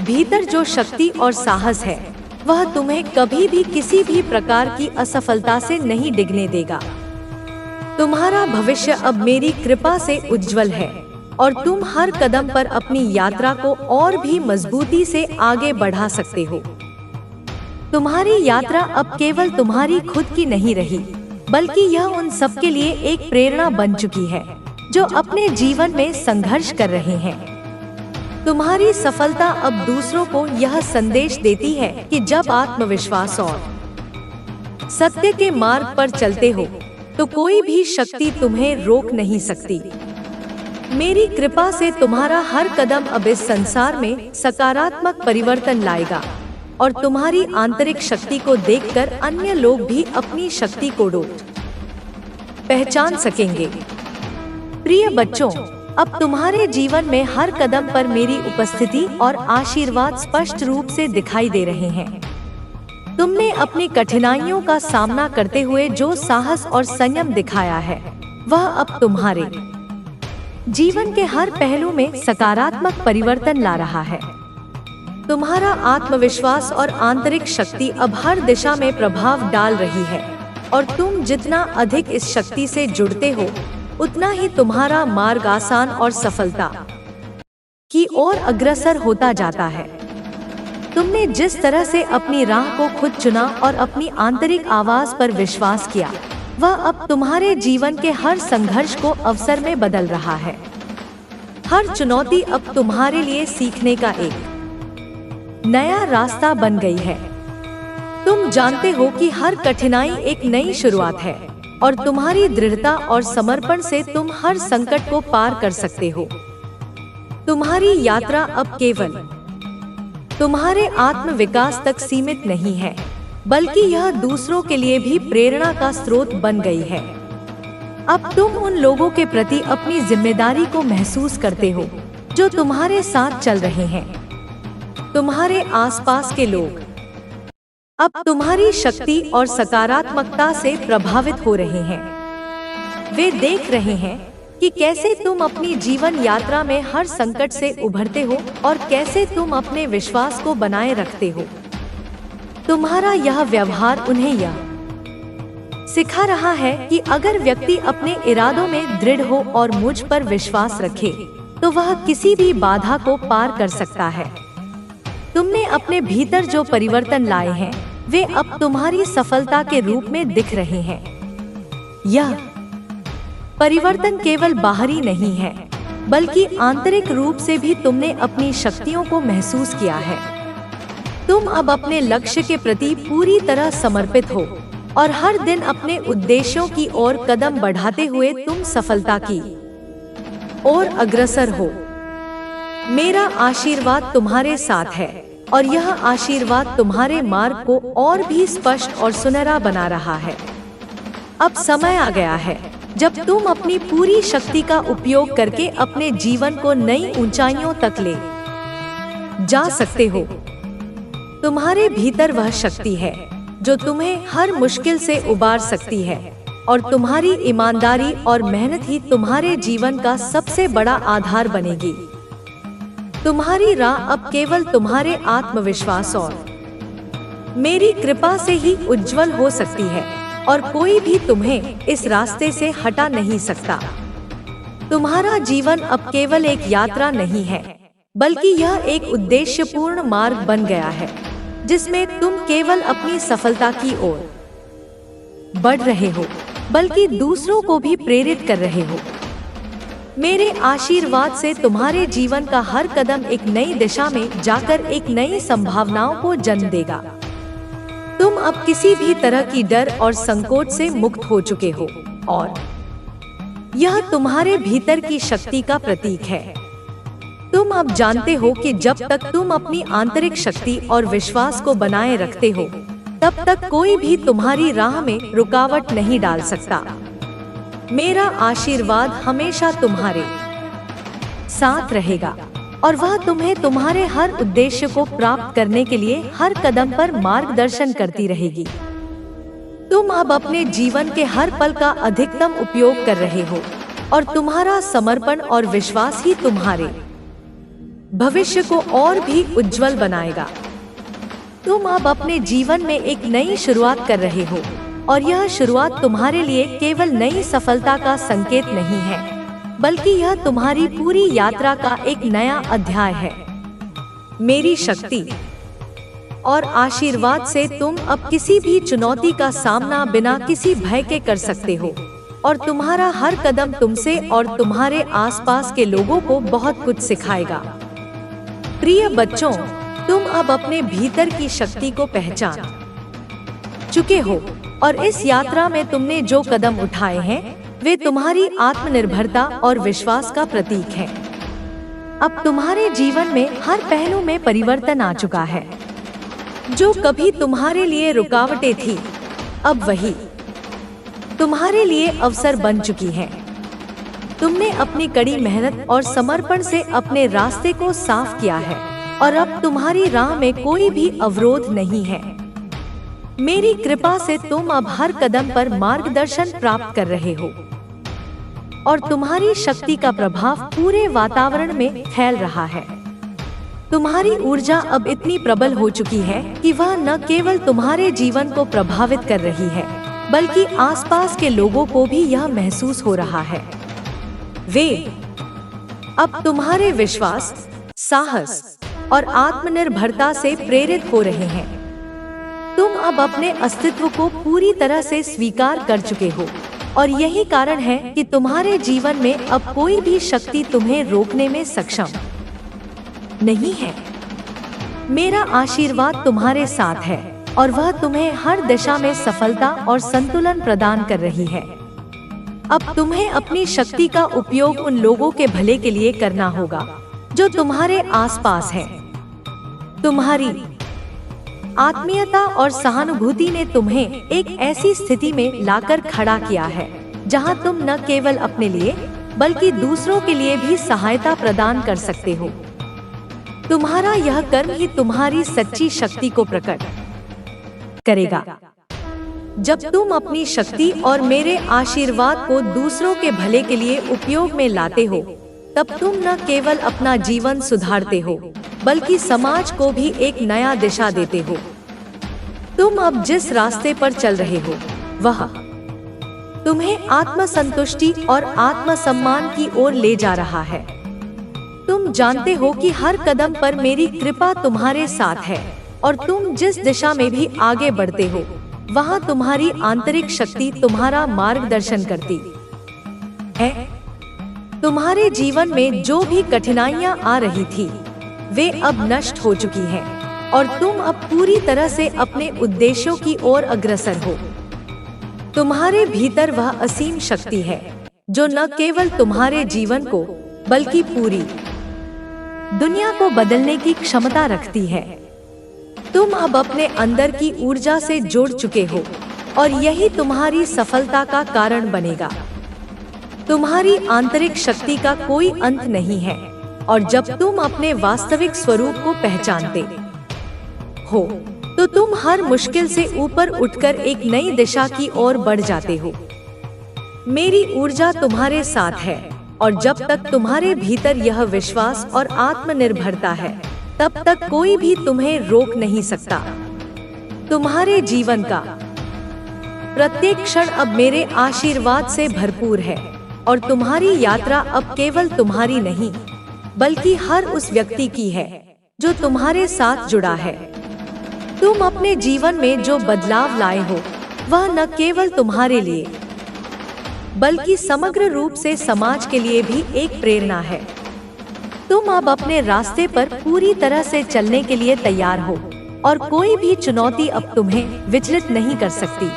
भीतर जो शक्ति और साहस है, वह तुम्हें कभी भी किसी भी प्रकार की असफलता से नहीं डिगने देगा। तुम्हारा भविष्य अब मेरी कृपा से उज्जवल है और तुम हर कदम पर अपनी यात्रा को और भी मजबूती से आगे बढ़ा सकते हो। तुम्हारी यात्रा अब केवल तुम्हारी खुद की नहीं रही, बल्कि यह उन सबके लिए एक प्रेरणा बन चुकी है जो अपने जीवन में संघर्ष कर रहे हैं। तुम्हारी सफलता अब दूसरों को यह संदेश देती है कि जब आत्मविश्वास और सत्य के मार्ग पर चलते हो, तो कोई भी शक्ति तुम्हें रोक नहीं सकती। मेरी कृपा से तुम्हारा हर कदम अब इस संसार में सकारात्मक परिवर्तन लाएगा और तुम्हारी आंतरिक शक्ति को देखकर अन्य लोग भी अपनी शक्ति को पहचान सकेंगे। प्रिय बच्चों, अब तुम्हारे जीवन में हर कदम पर मेरी उपस्थिति और आशीर्वाद स्पष्ट रूप से दिखाई दे रहे हैं। तुमने अपनी कठिनाइयों का सामना करते हुए जो साहस और संयम दिखाया है, वह अब तुम्हारे जीवन के हर पहलू में सकारात्मक परिवर्तन ला रहा है। तुम्हारा आत्मविश्वास और आंतरिक शक्ति अब हर दिशा में प्रभाव डाल रही है, और तुम जितना अधिक इस शक्ति से जुड़ते हो, उतना ही तुम्हारा मार्ग आसान और सफलता की ओर अग्रसर होता जाता है। तुमने जिस तरह से अपनी राह को खुद चुना और अपनी आंतरिक आवाज पर विश्वास किया, वह अब तुम्हारे जीवन के हर संघर्ष को अवसर में बदल रहा है। हर चुनौती अब तुम्हारे लिए सीखने का एक नया रास्ता बन गई है। तुम जानते हो कि हर कठिनाई एक नई शुरुआत है, और तुम्हारी दृढ़ता और समर्पण से तुम हर संकट को पार कर सकते हो। तुम्हारी यात्रा अब केवल तुम्हारे आत्म विकास तक सीमित नहीं है, बल्कि यह दूसरों के लिए भी प्रेरणा का स्रोत बन गई है। अब तुम उन लोगों के प्रति अपनी जिम्मेदारी को महसूस करते हो जो तुम्हारे साथ चल रहे हैं। तुम्हारे आसपास के लोग अब तुम्हारी शक्ति और सकारात्मकता से प्रभावित हो रहे हैं। वे देख रहे हैं कि कैसे तुम अपनी जीवन यात्रा में हर संकट से उभरते हो और कैसे तुम अपने विश्वास को बनाए रखते हो। तुम्हारा यह व्यवहार उन्हें यह सिखा रहा है कि अगर व्यक्ति अपने इरादों में दृढ़ हो और मुझ पर विश्वास रखे, तो वह किसी भी बाधा को पार कर सकता है। तुमने अपने भीतर जो परिवर्तन लाए हैं, वे अब तुम्हारी सफलता के रूप में दिख रहे हैं। यह परिवर्तन केवल बाहरी नहीं है, बल्कि आंतरिक रूप से भी तुमने अपनी शक्तियों को महसूस किया है। तुम अब अपने लक्ष्य के प्रति पूरी तरह समर्पित हो, और हर दिन अपने उद्देश्यों की ओर कदम बढ़ाते हुए तुम सफलता की ओर अग्रसर हो। मेरा आशीर्वाद तुम्हारे साथ है, और यह आशीर्वाद तुम्हारे मार्ग को और भी स्पष्ट और सुनहरा बना रहा है। अब समय आ गया है जब तुम अपनी पूरी शक्ति का उपयोग करके अपने जीवन को नई ऊंचाइयों तक ले जा सकते हो। तुम्हारे भीतर वह शक्ति है जो तुम्हें हर मुश्किल से उबार सकती है, और तुम्हारी ईमानदारी और मेहनत ही तुम्हारे जीवन का सबसे बड़ा आधार बनेगी। तुम्हारी राह अब केवल तुम्हारे आत्मविश्वास और मेरी कृपा से ही उज्जवल हो सकती है, और कोई भी तुम्हें इस रास्ते से हटा नहीं सकता। तुम्हारा जीवन अब केवल एक यात्रा नहीं है, बल्कि यह एक उद्देश्यपूर्ण मार्ग बन गया है, जिसमें तुम केवल अपनी सफलता की ओर बढ़ रहे हो, बल्कि दूसरों को भी प्रेरित कर रहे हो। मेरे आशीर्वाद से तुम्हारे जीवन का हर कदम एक नई दिशा में जाकर एक नई संभावनाओं को जन्म देगा। तुम अब किसी भी तरह की डर और संकोच से मुक्त हो चुके हो, और यह तुम्हारे भीतर की शक्ति का प्रतीक है। तुम अब जानते हो कि जब तक तुम अपनी आंतरिक शक्ति और विश्वास को बनाए रखते हो, तब तक कोई भी तुम्हारी राह में रुकावट नहीं डाल सकता। मेरा आशीर्वाद हमेशा तुम्हारे साथ रहेगा, और वह तुम्हें तुम्हारे हर उद्देश्य को प्राप्त करने के लिए हर कदम पर मार्गदर्शन करती रहेगी। तुम अब अपने जीवन के हर पल का अधिकतम उपयोग कर रहे हो, और तुम्हारा समर्पण और विश्वास ही तुम्हारे भविष्य को और भी उज्जवल बनाएगा। तुम अब अपने जीवन में एक नई शुरुआत कर रहे हो, और यह शुरुआत तुम्हारे लिए केवल नई सफलता का संकेत नहीं है, बल्कि यह तुम्हारी पूरी यात्रा का एक नया अध्याय है। मेरी शक्ति और आशीर्वाद से तुम अब किसी भी चुनौती का सामना बिना किसी भय के कर सकते हो, और तुम्हारा हर कदम तुमसे और तुम्हारे आसपास के लोगों को बहुत कुछ सिखाएगा। प्रिय बच्चों, तुम अब अपने भीतर की शक्ति को पहचान चुके हो, और इस यात्रा में तुमने जो कदम उठाए हैं, वे तुम्हारी आत्मनिर्भरता और विश्वास का प्रतीक है। अब तुम्हारे जीवन में हर पहलू में परिवर्तन आ चुका है। जो कभी तुम्हारे लिए रुकावटें थी, अब वही तुम्हारे लिए अवसर बन चुकी हैं। तुमने अपनी कड़ी मेहनत और समर्पण से अपने रास्ते को साफ किया है, और अब तुम्हारी राह में कोई भी अवरोध नहीं है। मेरी कृपा से तुम अब हर कदम पर मार्गदर्शन प्राप्त कर रहे हो, और तुम्हारी शक्ति का प्रभाव पूरे वातावरण में फैल रहा है। तुम्हारी ऊर्जा अब इतनी प्रबल हो चुकी है कि वह न केवल तुम्हारे जीवन को प्रभावित कर रही है, बल्कि आसपास के लोगों को भी यह महसूस हो रहा है। वे अब तुम्हारे विश्वास, साहस और आत्मनिर्भरता से प्रेरित हो रहे हैं। तुम अब अपने अस्तित्व को पूरी तरह से स्वीकार कर चुके हो और यही कारण है कि तुम्हारे जीवन में अब कोई भी शक्ति तुम्हें रोकने में सक्षम नहीं है। मेरा आशीर्वाद तुम्हारे साथ है और वह तुम्हें हर दिशा में सफलता और संतुलन प्रदान कर रही है। अब तुम्हें अपनी शक्ति का उपयोग उन लोगों के भले के लिए करना होगा जो तुम्हारे आसपास हैं। तुम्हारी आत्मीयता और सहानुभूति ने तुम्हें एक ऐसी स्थिति में लाकर खड़ा किया है जहां तुम न केवल अपने लिए बल्कि दूसरों के लिए भी सहायता प्रदान कर सकते हो। तुम्हारा यह कर्म ही तुम्हारी सच्ची शक्ति को प्रकट करेगा। जब तुम अपनी शक्ति और मेरे आशीर्वाद को दूसरों के भले के लिए उपयोग में लाते हो, तब तुम न केवल अपना जीवन सुधारते हो बल्कि समाज को भी एक नया दिशा देते हो। तुम अब जिस रास्ते पर चल रहे हो वह तुम्हें आत्मसंतुष्टि और आत्मसम्मान की ओर ले जा रहा है। तुम जानते हो कि हर कदम पर मेरी कृपा तुम्हारे साथ है और तुम जिस दिशा में भी आगे बढ़ते हो वहां तुम्हारी आंतरिक शक्ति तुम्हारा मार्गदर्शन करती है। तुम्हारे जीवन में जो भी कठिनाइयां आ रही थी वे अब नष्ट हो चुकी हैं और तुम अब पूरी तरह से अपने उद्देश्यों की ओर अग्रसर हो। तुम्हारे भीतर वह असीम शक्ति है जो न केवल तुम्हारे जीवन को बल्कि पूरी दुनिया को बदलने की क्षमता रखती है। तुम अब अपने अंदर की ऊर्जा से जुड़ चुके हो और यही तुम्हारी सफलता का कारण बनेगा। तुम्हारी आंतरिक शक्ति का कोई अंत नहीं है और जब तुम अपने वास्तविक स्वरूप को पहचानते हो तो तुम हर मुश्किल से ऊपर उठकर एक नई दिशा की ओर बढ़ जाते हो। मेरी ऊर्जा तुम्हारे साथ है और जब तक तुम्हारे भीतर यह विश्वास और आत्मनिर्भरता है तब तक कोई भी तुम्हें रोक नहीं सकता। तुम्हारे जीवन का प्रत्येक क्षण अब मेरे आशीर्वाद से भरपूर है और तुम्हारी यात्रा अब केवल तुम्हारी नहीं बल्कि हर उस व्यक्ति की है जो तुम्हारे साथ जुड़ा है। तुम अपने जीवन में जो बदलाव लाए हो वह न केवल तुम्हारे लिए बल्कि समग्र रूप से समाज के लिए भी एक प्रेरणा है। तुम अब अपने रास्ते पर पूरी तरह से चलने के लिए तैयार हो और कोई भी चुनौती अब तुम्हें विचलित नहीं कर सकती।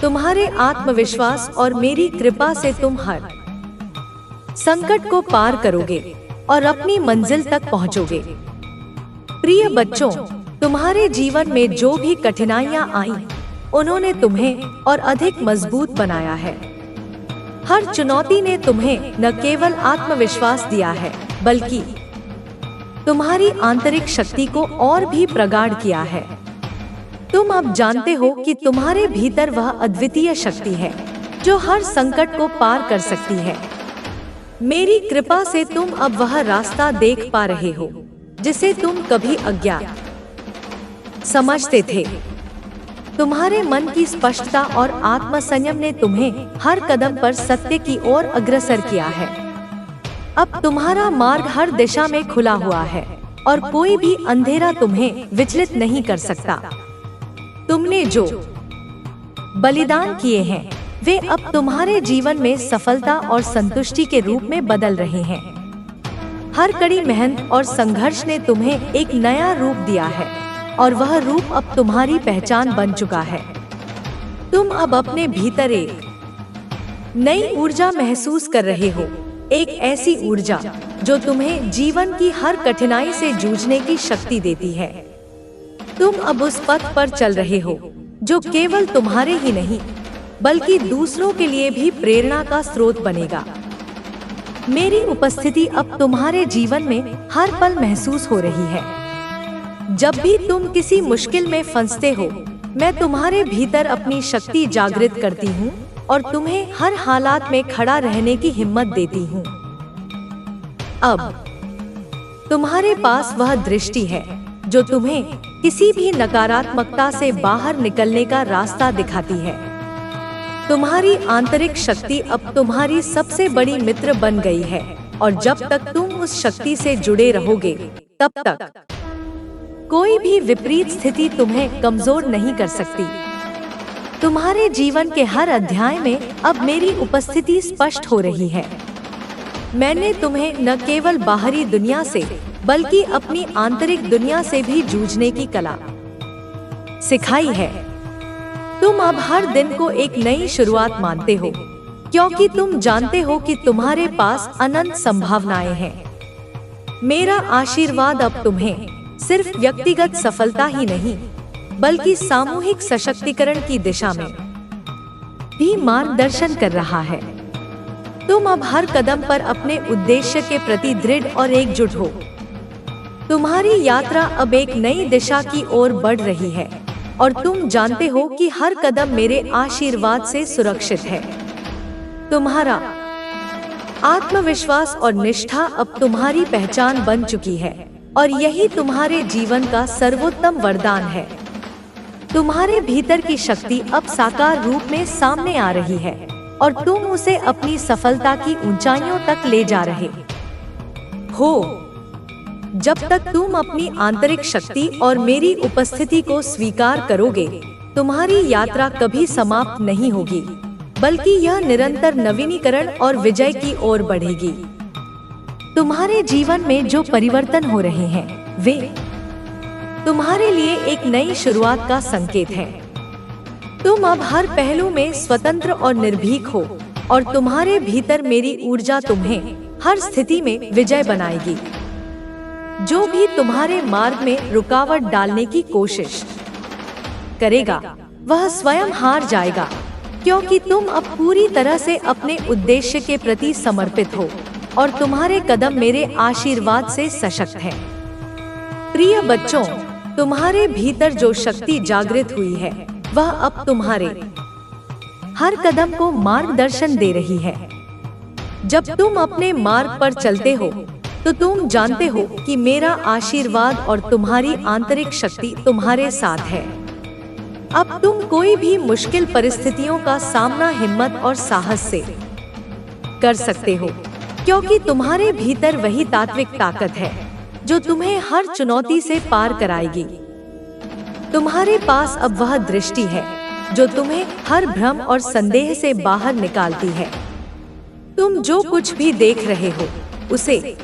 तुम्हारे आत्मविश्वास और मेरी कृपा से तुम हर संकट को पार करोगे और अपनी मंजिल तक पहुंचोगे। प्रिय बच्चों, तुम्हारे जीवन में जो भी कठिनाइयां आईं, उन्होंने तुम्हें और अधिक मजबूत बनाया है। हर चुनौती ने तुम्हें न केवल आत्मविश्वास दिया है बल्कि तुम्हारी आंतरिक शक्ति को और भी प्रगाढ़ किया है। तुम अब जानते हो कि तुम्हारे भीतर वह अद्वितीय शक्ति है जो हर संकट को पार कर सकती है। मेरी कृपा से तुम अब वह रास्ता देख पा रहे हो जिसे तुम कभी अज्ञात समझते थे। तुम्हारे मन की स्पष्टता और आत्मसंयम ने तुम्हें हर कदम पर सत्य की ओर अग्रसर किया है। अब तुम्हारा मार्ग हर दिशा में खुला हुआ है और कोई भी अंधेरा तुम्हें विचलित नहीं कर सकता। तुमने जो बलिदान किए हैं वे अब तुम्हारे जीवन में सफलता और संतुष्टि के रूप में बदल रहे हैं। हर कड़ी मेहनत और संघर्ष ने तुम्हें एक नया रूप दिया है और वह रूप अब तुम्हारी पहचान बन चुका है। तुम अब अपने भीतर एक नई ऊर्जा महसूस कर रहे हो, एक ऐसी ऊर्जा जो तुम्हें जीवन की हर कठिनाई से जूझने की शक्ति देती है। तुम अब उस पथ पर चल रहे हो जो केवल तुम्हारे ही नहीं बल्कि दूसरों के लिए भी प्रेरणा का स्रोत बनेगा। मेरी उपस्थिति अब तुम्हारे जीवन में हर पल महसूस हो रही है। जब भी तुम किसी मुश्किल में फंसते हो, मैं तुम्हारे भीतर अपनी शक्ति जागृत करती हूँ और तुम्हें हर हालात में खड़ा रहने की हिम्मत देती हूँ। अब तुम्हारे पास वह दृष्टि है जो तुम्हें किसी भी नकारात्मकता से बाहर निकलने का रास्ता दिखाती है। तुम्हारी आंतरिक शक्ति अब तुम्हारी सबसे बड़ी मित्र बन गई है और जब तक तुम उस शक्ति से जुड़े रहोगे तब तक कोई भी विपरीत स्थिति तुम्हें कमजोर नहीं कर सकती। तुम्हारे जीवन के हर अध्याय में अब मेरी उपस्थिति स्पष्ट हो रही है। मैंने तुम्हें न केवल बाहरी दुनिया से बल्कि अपनी आंतरिक दुनिया से भी जूझने की कला सिखाई है। तुम अब हर दिन को एक नई शुरुआत मानते हो, क्योंकि तुम जानते हो कि तुम्हारे पास अनंत संभावनाएं हैं। मेरा आशीर्वाद अब तुम्हें सिर्फ व्यक्तिगत सफलता ही नहीं बल्कि सामूहिक सशक्तिकरण की दिशा में भी मार्गदर्शन कर रहा है। तुम अब हर कदम पर अपने उद्देश्य के प्रति दृढ़ और एकजुट हो। तुम्हारी यात्रा अब एक नई दिशा की ओर बढ़ रही है और तुम जानते हो कि हर कदम मेरे आशीर्वाद से सुरक्षित है। तुम्हारा आत्मविश्वास और निष्ठा अब तुम्हारी पहचान बन चुकी है और यही तुम्हारे जीवन का सर्वोत्तम वरदान है। तुम्हारे भीतर की शक्ति अब साकार रूप में सामने आ रही है और तुम उसे अपनी सफलता की ऊंचाइयों तक ले जा रहे हो। जब तक तुम अपनी आंतरिक शक्ति और मेरी उपस्थिति को स्वीकार करोगे, तुम्हारी यात्रा कभी समाप्त नहीं होगी, बल्कि यह निरंतर नवीनीकरण और विजय की ओर बढ़ेगी। तुम्हारे जीवन में जो परिवर्तन हो रहे हैं, वे तुम्हारे लिए एक नई शुरुआत का संकेत है। तुम अब हर पहलू में स्वतंत्र और निर्भीक हो और तुम्हारे भीतर मेरी ऊर्जा तुम्हें हर स्थिति में विजय बनाएगी। जो भी तुम्हारे मार्ग में रुकावट डालने की कोशिश करेगा, वह स्वयं हार जाएगा, क्योंकि तुम अब पूरी तरह से अपने उद्देश्य के प्रति समर्पित हो और तुम्हारे कदम मेरे आशीर्वाद से सशक्त हैं। प्रिय बच्चों, तुम्हारे भीतर जो शक्ति जागृत हुई है, वह अब तुम्हारे हर कदम को मार्गदर्शन दे रही है। जब तुम अपने मार्ग पर चलते हो, तो तुम जानते हो कि मेरा आशीर्वाद और तुम्हारी आंतरिक शक्ति तुम्हारे साथ है। अब तुम कोई भी मुश्किल परिस्थितियों का सामना हिम्मत और साहस से कर सकते हो, क्योंकि तुम्हारे भीतर वही तात्विक ताकत है जो तुम्हें हर चुनौती से पार कराएगी। तुम्हारे पास अब वह दृष्टि है जो तुम्हें हर भ्रम और संदेह से बाहर निकालती है। तुम जो कुछ भी देख रहे हो, उसे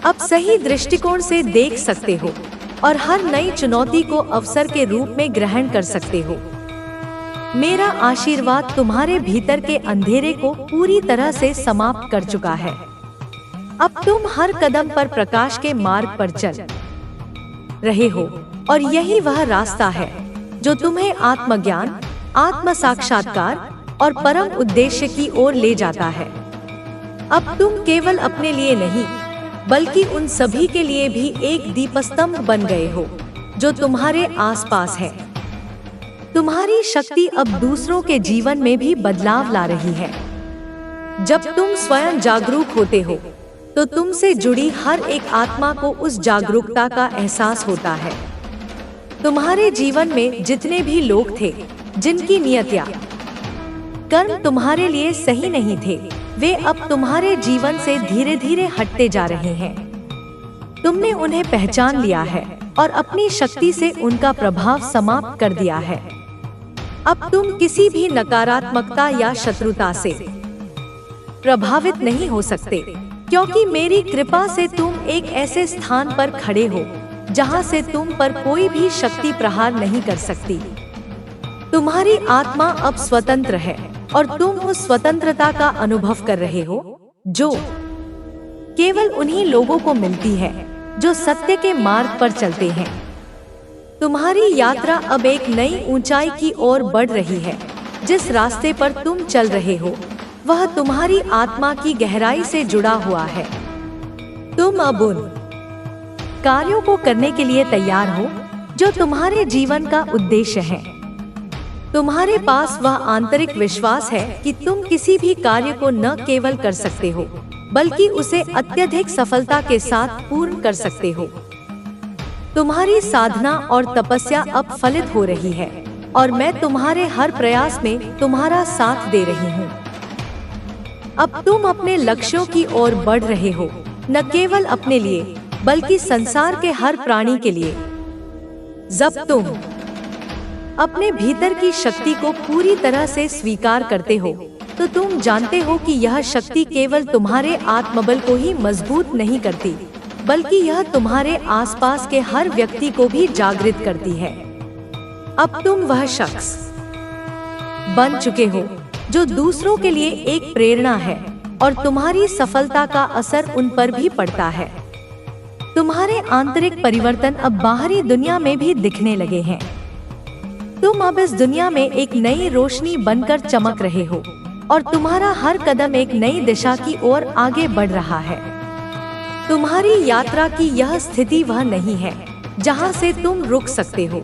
अब सही दृष्टिकोण से देख सकते हो और हर नई चुनौती को अवसर के रूप में ग्रहण कर सकते हो। मेरा आशीर्वाद तुम्हारे भीतर के अंधेरे को पूरी तरह से समाप्त कर चुका है। अब तुम हर कदम पर प्रकाश के मार्ग पर चल रहे हो और यही वह रास्ता है जो तुम्हें आत्मज्ञान, आत्म साक्षात्कार और परम उद्देश्य की ओर ले जाता है। अब तुम केवल अपने लिए नहीं बल्कि उन सभी के लिए भी एक दीपस्तंभ बन गए हो जो तुम्हारे आसपास है। तुम्हारी शक्ति अब दूसरों के जीवन में भी बदलाव ला रही है। जब तुम स्वयं जागरूक होते हो, तो तुमसे जुड़ी हर एक आत्मा को उस जागरूकता का एहसास होता है। तुम्हारे जीवन में जितने भी लोग थे जिनकी नियत या कर्म तुम्हारे लिए सही नहीं थे, वे अब तुम्हारे जीवन से धीरे धीरे हटते जा रहे हैं। तुमने उन्हें पहचान लिया है और अपनी शक्ति से उनका प्रभाव समाप्त कर दिया है। अब तुम किसी भी नकारात्मकता या शत्रुता से प्रभावित नहीं हो सकते, क्योंकि मेरी कृपा से तुम एक ऐसे स्थान पर खड़े हो जहां से तुम पर कोई भी शक्ति प्रहार नहीं कर सकती। तुम्हारी आत्मा अब स्वतंत्र है और तुम उस स्वतंत्रता का अनुभव कर रहे हो जो केवल उन्हीं लोगों को मिलती है जो सत्य के मार्ग पर चलते हैं। तुम्हारी यात्रा अब एक नई ऊंचाई की ओर बढ़ रही है। जिस रास्ते पर तुम चल रहे हो, वह तुम्हारी आत्मा की गहराई से जुड़ा हुआ है। तुम अब उन कार्यों को करने के लिए तैयार हो जो तुम्हारे जीवन का उद्देश्य है। तुम्हारे पास वह आंतरिक विश्वास है कि तुम किसी भी कार्य को न केवल कर सकते हो बल्कि उसे अत्यधिक सफलता के साथ पूर्ण कर सकते हो। तुम्हारी साधना और तपस्या अब फलित हो रही है और मैं तुम्हारे हर प्रयास में तुम्हारा साथ दे रही हूँ। अब तुम अपने लक्ष्यों की ओर बढ़ रहे हो, न केवल अपने लिए बल्कि संसार के हर प्राणी के लिए। जब तुम अपने भीतर की शक्ति को पूरी तरह से स्वीकार करते हो, तो तुम जानते हो कि यह शक्ति केवल तुम्हारे आत्मबल को ही मजबूत नहीं करती, बल्कि यह तुम्हारे आसपास के हर व्यक्ति को भी जागृत करती है। अब तुम वह शख्स बन चुके हो जो दूसरों के लिए एक प्रेरणा है और तुम्हारी सफलता का असर उन पर भी पड़ता है। तुम्हारे आंतरिक परिवर्तन अब बाहरी दुनिया में भी दिखने लगे हैं। तुम अब इस दुनिया में एक नई रोशनी बनकर चमक रहे हो और तुम्हारा हर कदम एक नई दिशा की ओर आगे बढ़ रहा है। तुम्हारी यात्रा की यह स्थिति वह नहीं है जहां से तुम रुक सकते हो।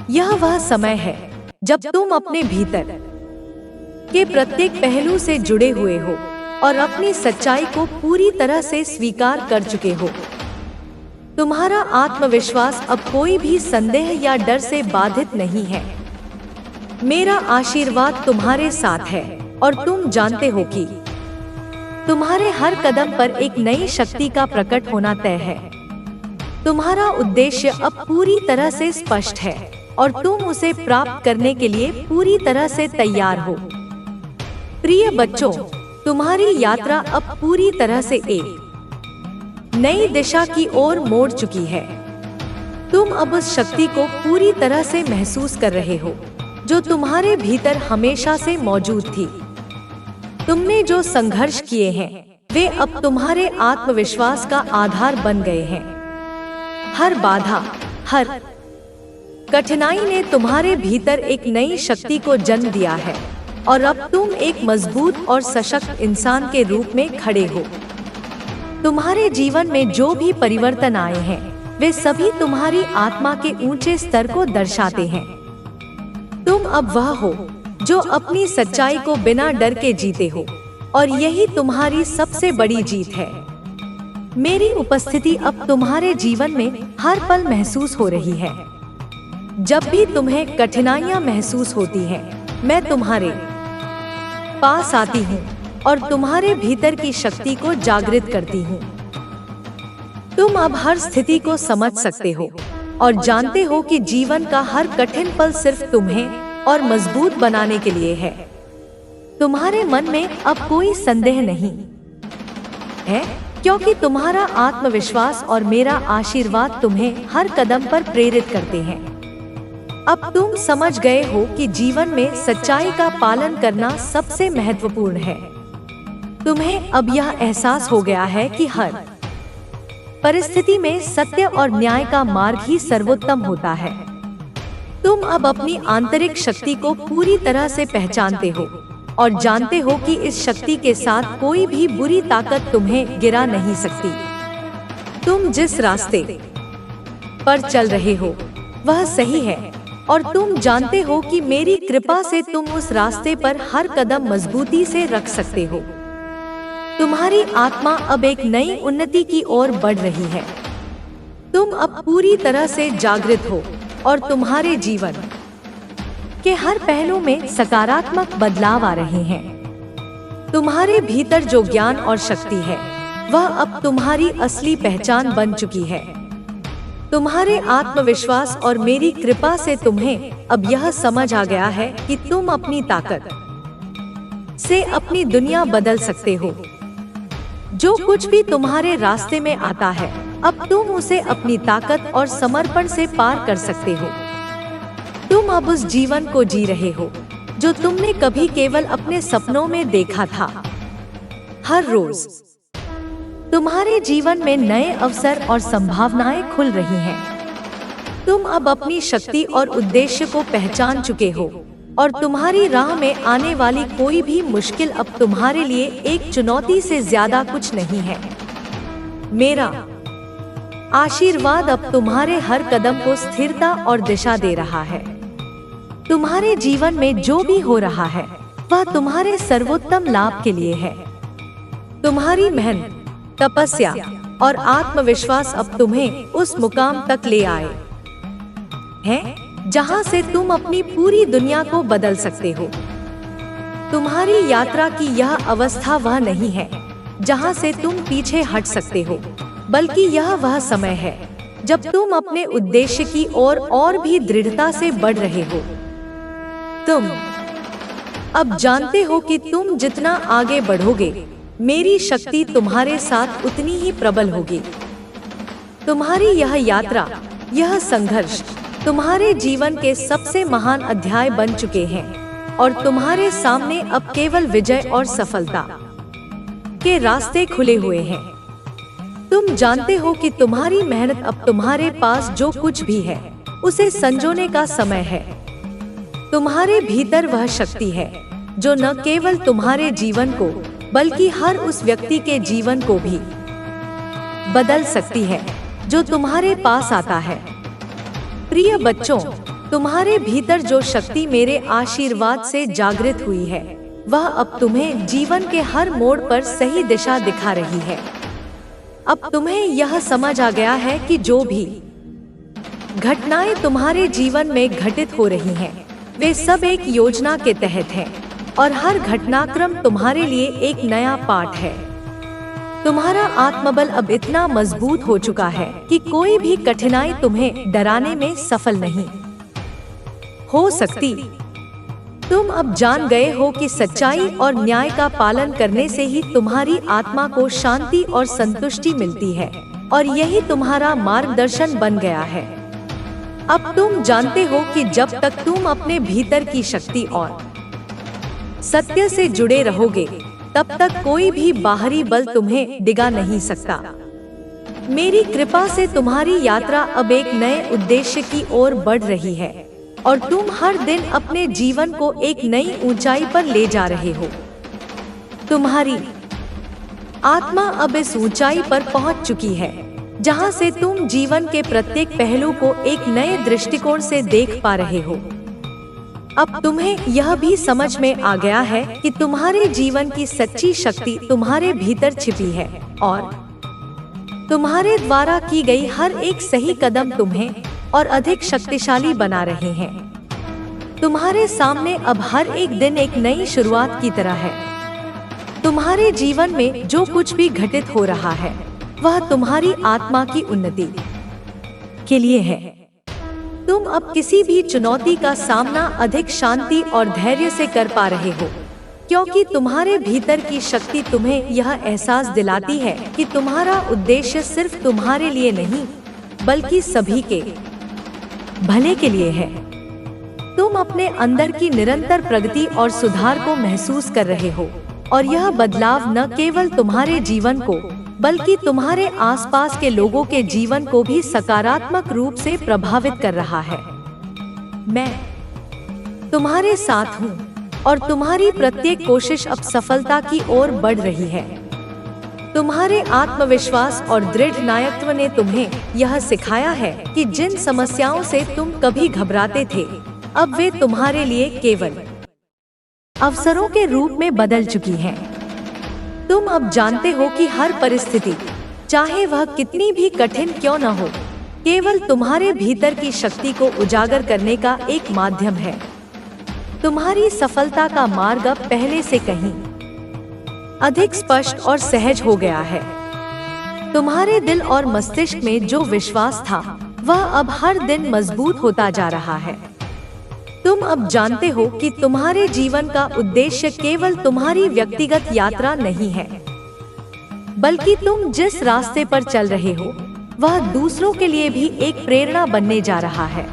यह वह समय है जब तुम अपने भीतर के प्रत्येक पहलू से जुड़े हुए हो और अपनी सच्चाई को पूरी तरह से स्वीकार कर चुके हो। तुम्हारा आत्मविश्वास अब कोई भी संदेह या डर से बाधित नहीं है। मेरा आशीर्वाद तुम्हारे साथ है और तुम जानते हो कि तुम्हारे हर कदम पर एक नई शक्ति का प्रकट होना तय है। तुम्हारा उद्देश्य अब पूरी तरह से स्पष्ट है और तुम उसे प्राप्त करने के लिए पूरी तरह से तैयार हो। प्रिय बच्चों, तुम्हारी यात्रा अब पूरी तरह से एक नई दिशा की ओर मोड़ चुकी है। तुम अब उस शक्ति को पूरी तरह से महसूस कर रहे हो जो तुम्हारे भीतर हमेशा से मौजूद थी। तुमने जो संघर्ष किए हैं वे अब तुम्हारे आत्मविश्वास का आधार बन गए हैं। हर बाधा, हर कठिनाई ने तुम्हारे भीतर एक नई शक्ति को जन्म दिया है और अब तुम एक मजबूत और सशक्त इंसान के रूप में खड़े हो। तुम्हारे जीवन में जो भी परिवर्तन आए हैं वे सभी तुम्हारी आत्मा के ऊंचे स्तर को दर्शाते हैं। तुम अब वह हो जो अपनी सच्चाई को बिना डर के जीते हो और यही तुम्हारी सबसे बड़ी जीत है। मेरी उपस्थिति अब तुम्हारे जीवन में हर पल महसूस हो रही है। जब भी तुम्हें कठिनाइयां महसूस होती हैं, मैं तुम्हारे पास आती हूँ और तुम्हारे भीतर की शक्ति को जागृत करती हूँ। तुम अब हर स्थिति को समझ सकते हो और जानते हो कि जीवन का हर कठिन पल सिर्फ तुम्हें और मजबूत बनाने के लिए है। तुम्हारे मन में अब कोई संदेह नहीं है, क्योंकि तुम्हारा आत्मविश्वास और मेरा आशीर्वाद तुम्हें हर कदम पर प्रेरित करते हैं। अब तुम समझ गए हो कि जीवन में सच्चाई का पालन करना सबसे महत्वपूर्ण है। तुम्हें अब यह एहसास हो गया है कि हर परिस्थिति में सत्य और न्याय का मार्ग ही सर्वोत्तम होता है। तुम अब अपनी आंतरिक शक्ति को पूरी तरह से पहचानते हो और जानते हो कि इस शक्ति के साथ कोई भी बुरी ताकत तुम्हें गिरा नहीं सकती। तुम जिस रास्ते पर चल रहे हो वह सही है और तुम जानते हो कि मेरी कृपा से तुम उस रास्ते पर हर कदम मजबूती से रख सकते हो। तुम्हारी आत्मा अब एक नई उन्नति की ओर बढ़ रही है। तुम अब पूरी तरह से जागृत हो और तुम्हारे जीवन के हर पहलू में सकारात्मक बदलाव आ रहे हैं। तुम्हारे भीतर जो ज्ञान और शक्ति है वह अब तुम्हारी असली पहचान बन चुकी है। तुम्हारे आत्मविश्वास और मेरी कृपा से तुम्हें अब यह समझ आ गया है कि तुम अपनी ताकत से अपनी दुनिया बदल सकते हो। जो कुछ भी तुम्हारे रास्ते में आता है अब तुम उसे अपनी ताकत और समर्पण से पार कर सकते हो। तुम अब उस जीवन को जी रहे हो जो तुमने कभी केवल अपने सपनों में देखा था। हर रोज तुम्हारे जीवन में नए अवसर और संभावनाएं खुल रही हैं। तुम अब अपनी शक्ति और उद्देश्य को पहचान चुके हो और तुम्हारी राह में आने वाली कोई भी मुश्किल अब तुम्हारे लिए एक चुनौती से ज्यादा कुछ नहीं है। मेरा आशीर्वाद अब तुम्हारे हर कदम को स्थिरता और दिशा दे रहा है। तुम्हारे जीवन में जो भी हो रहा है वह तुम्हारे सर्वोत्तम लाभ के लिए है। तुम्हारी मेहनत, तपस्या और आत्मविश्वास अब तुम्हें उस मुकाम तक ले आए हैं जहां से तुम अपनी पूरी दुनिया को बदल सकते हो। तुम्हारी यात्रा की यह अवस्था वह नहीं है जहां से तुम पीछे हट सकते हो, बल्कि यह वह समय है जब तुम अपने उद्देश्य की ओर और भी दृढ़ता से बढ़ रहे हो। तुम अब जानते हो कि तुम जितना आगे बढ़ोगे, मेरी शक्ति तुम्हारे साथ उतनी ही प्रबल होगी। तुम्हारी यह यात्रा, यह संघर्ष तुम्हारे जीवन के सबसे महान अध्याय बन चुके हैं और तुम्हारे सामने अब केवल विजय और सफलता के रास्ते खुले हुए हैं। तुम जानते हो कि तुम्हारी मेहनत, अब तुम्हारे पास जो कुछ भी है उसे संजोने का समय है। तुम्हारे भीतर वह शक्ति है जो न केवल तुम्हारे जीवन को बल्कि हर उस व्यक्ति के जीवन को भी बदल सकती है जो तुम्हारे पास आता है। प्रिय बच्चों, तुम्हारे भीतर जो शक्ति मेरे आशीर्वाद से जागृत हुई है, वह अब तुम्हें जीवन के हर मोड़ पर सही दिशा दिखा रही है। अब तुम्हें यह समझ आ गया है कि जो भी घटनाएं तुम्हारे जीवन में घटित हो रही हैं, वे सब एक योजना के तहत हैं और हर घटनाक्रम तुम्हारे लिए एक नया पाठ है। तुम्हारा आत्मबल अब इतना मजबूत हो चुका है कि कोई भी कठिनाई तुम्हें डराने में सफल नहीं हो सकती। तुम अब जान गए हो कि सच्चाई और न्याय का पालन करने से ही तुम्हारी आत्मा को शांति और संतुष्टि मिलती है और यही तुम्हारा मार्गदर्शन बन गया है। अब तुम जानते हो कि जब तक तुम अपने भीतर की शक्ति और सत्य से जुड़े रहोगे, तब तक कोई भी बाहरी बल तुम्हें डिगा नहीं सकता। मेरी कृपा से तुम्हारी यात्रा अब एक नए उद्देश्य की ओर बढ़ रही है और तुम हर दिन अपने जीवन को एक नई ऊंचाई पर ले जा रहे हो। तुम्हारी आत्मा अब इस ऊंचाई पर पहुंच चुकी है जहां से तुम जीवन के प्रत्येक पहलू को एक नए दृष्टिकोण से देख पा रहे हो। अब तुम्हें यह भी समझ में आ गया है कि तुम्हारे जीवन की सच्ची शक्ति तुम्हारे भीतर छिपी है और तुम्हारे द्वारा की गई हर एक सही कदम तुम्हें और अधिक शक्तिशाली बना रहे हैं। तुम्हारे सामने अब हर एक दिन एक नई शुरुआत की तरह है। तुम्हारे जीवन में जो कुछ भी घटित हो रहा है, वह तुम्हारी आत्मा की उन्नति के लिए है। तुम अब किसी भी चुनौती का सामना अधिक शांति और धैर्य से कर पा रहे हो, क्योंकि तुम्हारे भीतर की शक्ति तुम्हें यह एहसास दिलाती है कि तुम्हारा उद्देश्य सिर्फ तुम्हारे लिए नहीं, बल्कि सभी के भले के लिए है। तुम अपने अंदर की निरंतर प्रगति और सुधार को महसूस कर रहे हो और यह बदलाव न केवल तुम्हारे जीवन को बल्कि तुम्हारे आसपास के लोगों के जीवन को भी सकारात्मक रूप से प्रभावित कर रहा है। मैं तुम्हारे साथ हूँ और तुम्हारी प्रत्येक कोशिश अब सफलता की ओर बढ़ रही है। तुम्हारे आत्मविश्वास और दृढ़ नायकत्व ने तुम्हें यह सिखाया है कि जिन समस्याओं से तुम कभी घबराते थे, अब वे तुम्हारे लिए केवल अवसरों के रूप में बदल चुकी हैं। तुम अब जानते हो कि हर परिस्थिति, चाहे वह कितनी भी कठिन क्यों न हो, केवल तुम्हारे भीतर की शक्ति को उजागर करने का एक माध्यम है। तुम्हारी सफलता का मार्ग अब पहले से कहीं अधिक स्पष्ट और सहज हो गया है। तुम्हारे दिल और मस्तिष्क में जो विश्वास था, वह अब हर दिन मजबूत होता जा रहा है। तुम अब जानते हो कि तुम्हारे जीवन का उद्देश्य केवल तुम्हारी व्यक्तिगत यात्रा नहीं है, बल्कि तुम जिस रास्ते पर चल रहे हो, वह दूसरों के लिए भी एक प्रेरणा बनने जा रहा है।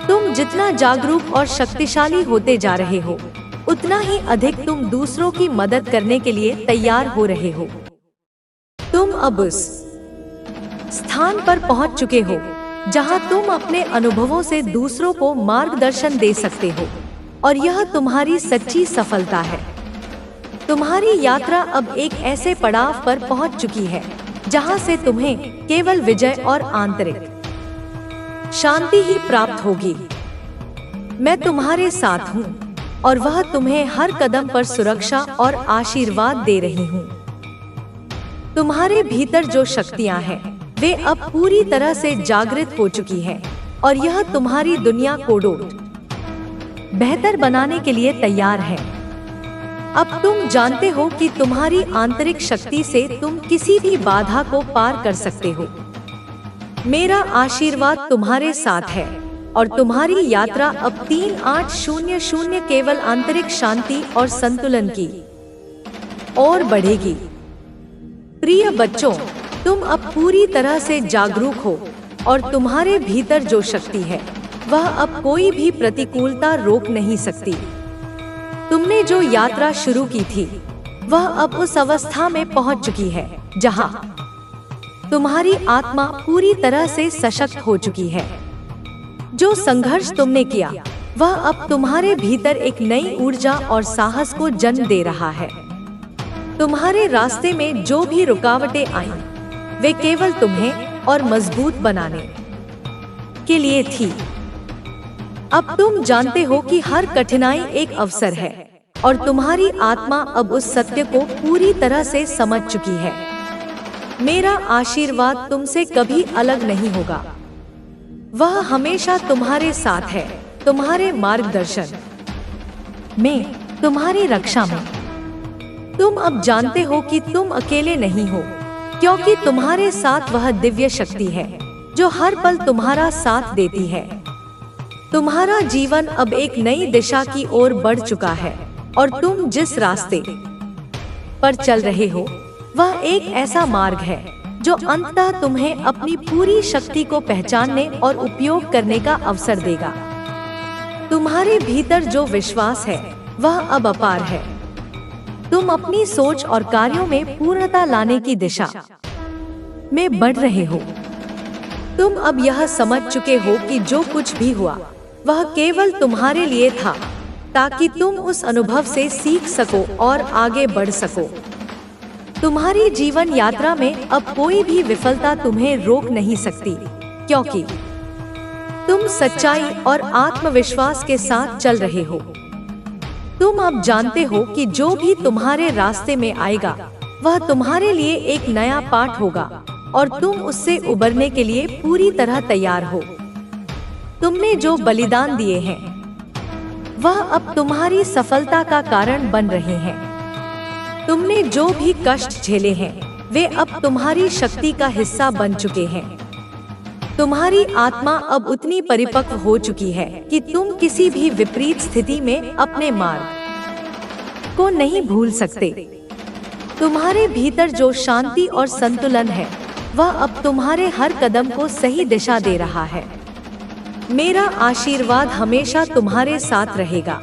तुम जितना जागरूक और शक्तिशाली होते जा रहे हो, उतना ही अधिक तुम दूसरों की मदद करने के लिए तैयार हो रहे हो। तुम अब उस स्थान पर पहुंच चुके हो जहां तुम अपने अनुभवों से दूसरों को मार्गदर्शन दे सकते हो, और यह तुम्हारी सच्ची सफलता है। तुम्हारी यात्रा अब एक ऐसे पड़ाव पर पहुंच चुकी है जहां से तुम्हें केवल विजय और आंतरिक शांति ही प्राप्त होगी। मैं तुम्हारे साथ हूँ और वह तुम्हें हर कदम पर सुरक्षा और आशीर्वाद दे रही हूँ। तुम्हारे भीतर जो शक्तियाँ हैं, वे अब पूरी तरह से जागृत हो चुकी हैं और यह तुम्हारी दुनिया को बेहतर बनाने के लिए तैयार है। अब तुम जानते हो कि तुम्हारी आंतरिक शक्ति से तुम किसी भी बाधा को पार कर सकते हो। मेरा आशीर्वाद तुम्हारे साथ है और तुम्हारी यात्रा अब 3800 केवल आंतरिक शांति और संतुलन की ओर बढ़ेगी। प्रिय बच्चों, तुम अब पूरी तरह से जागरूक हो और तुम्हारे भीतर जो शक्ति है, वह अब कोई भी प्रतिकूलता रोक नहीं सकती। तुमने जो यात्रा शुरू की थी, वह अब उस अवस्था में पहुंच चुकी है जहां तुम्हारी आत्मा पूरी तरह से सशक्त हो चुकी है। जो संघर्ष तुमने किया, वह अब तुम्हारे भीतर एक नई ऊर्जा और साहस को जन्म दे रहा है। तुम्हारे रास्ते में जो भी रुकावटें आईं, वे केवल तुम्हें और मजबूत बनाने के लिए थी। अब तुम जानते हो कि हर कठिनाई एक अवसर है और तुम्हारी आत्मा अब उस सत्य को पूरी तरह से समझ चुकी है। मेरा आशीर्वाद तुमसे कभी अलग नहीं होगा। वह हमेशा तुम्हारे साथ है, तुम्हारे मार्गदर्शन में, तुम्हारी रक्षा में। तुम अब जानते हो कि तुम अकेले नहीं हो, क्योंकि तुम्हारे साथ वह दिव्य शक्ति है जो हर पल तुम्हारा साथ देती है। तुम्हारा जीवन अब एक नई दिशा की ओर बढ़ चुका है और तुम जिस रास्ते पर चल रहे हो, वह एक ऐसा मार्ग है जो अंततः तुम्हें अपनी पूरी शक्ति को पहचानने और उपयोग करने का अवसर देगा। तुम्हारे भीतर जो विश्वास है, वह अब अपार है। तुम अपनी सोच और कार्यों में पूर्णता लाने की दिशा में बढ़ रहे हो। तुम अब यह समझ चुके हो कि जो कुछ भी हुआ, वह केवल तुम्हारे लिए था, ताकि तुम उस अनुभव से सीख सको और आगे बढ़ सको। तुम्हारी जीवन यात्रा में अब कोई भी विफलता तुम्हें रोक नहीं सकती, क्योंकि तुम सच्चाई और आत्मविश्वास के साथ चल रहे हो। तुम अब जानते हो कि जो भी तुम्हारे रास्ते में आएगा, वह तुम्हारे लिए एक नया पाठ होगा और तुम उससे उबरने के लिए पूरी तरह तैयार हो। तुमने जो बलिदान दिए हैं, वह अब तुम्हारी सफलता का कारण बन रहे हैं। तुमने जो भी कष्ट झेले हैं, वे अब तुम्हारी शक्ति का हिस्सा बन चुके हैं। तुम्हारी आत्मा अब उतनी परिपक्व हो चुकी है कि तुम किसी भी विपरीत स्थिति में अपने मार्ग को नहीं भूल सकते। तुम्हारे भीतर जो शांति और संतुलन है, वह अब तुम्हारे हर कदम को सही दिशा दे रहा है। मेरा आशीर्वाद हमेशा तुम्हारे साथ रहेगा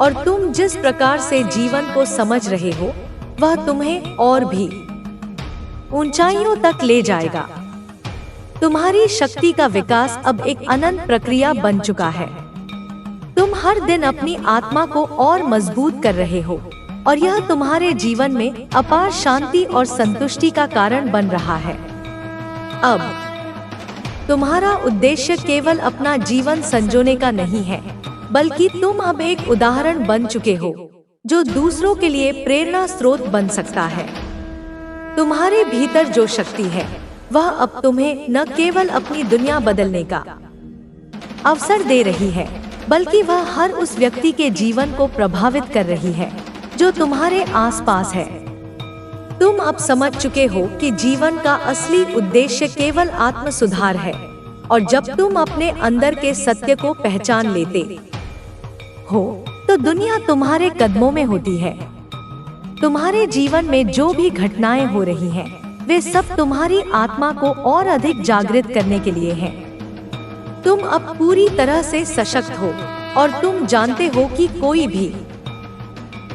और तुम जिस प्रकार से जीवन को समझ रहे हो, वह तुम्हें और भी ऊंचाइयों तक ले जाएगा। तुम्हारी शक्ति का विकास अब एक अनंत प्रक्रिया बन चुका है। तुम हर दिन अपनी आत्मा को और मजबूत कर रहे हो और यह तुम्हारे जीवन में अपार शांति और संतुष्टि का कारण बन रहा है। अब तुम्हारा उद्देश्य केवल अपना जीवन संजोने का नहीं है, बल्कि तुम अब एक उदाहरण बन चुके हो जो दूसरों के लिए प्रेरणा स्रोत बन सकता है। तुम्हारे भीतर जो शक्ति है, वह अब तुम्हें न केवल अपनी दुनिया बदलने का अवसर दे रही है, बल्कि वह हर उस व्यक्ति के जीवन को प्रभावित कर रही है जो तुम्हारे आसपास है। तुम अब समझ चुके हो कि जीवन का असली उद्देश्य केवल आत्म सुधार है, और जब तुम अपने अंदर के सत्य को पहचान लेते हो, तो दुनिया तुम्हारे कदमों में होती है। तुम्हारे जीवन में जो भी घटनाएं हो रही हैं, वे सब तुम्हारी आत्मा को और अधिक जागृत करने के लिए हैं। तुम अब पूरी तरह से सशक्त हो और तुम जानते हो कि कोई भी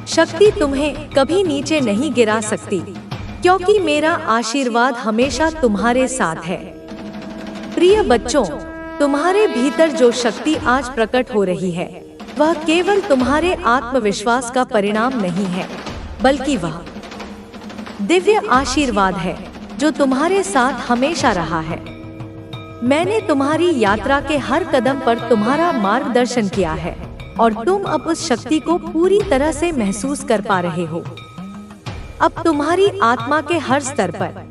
शक्ति तुम्हें कभी नीचे नहीं गिरा सकती, क्योंकि मेरा आशीर्वाद हमेशा तुम्हारे साथ है। प्रिय बच्चों, तुम्हारे भीतर जो शक्ति आज प्रकट हो रही है, वह केवल तुम्हारे आत्मविश्वास का परिणाम नहीं है, बल्कि वह दिव्य आशीर्वाद है जो तुम्हारे साथ हमेशा रहा है। मैंने तुम्हारी यात्रा के हर कदम पर तुम्हारा मार्गदर्शन किया है और तुम अब उस शक्ति को पूरी तरह से महसूस कर पा रहे हो। अब तुम्हारी आत्मा के हर स्तर पर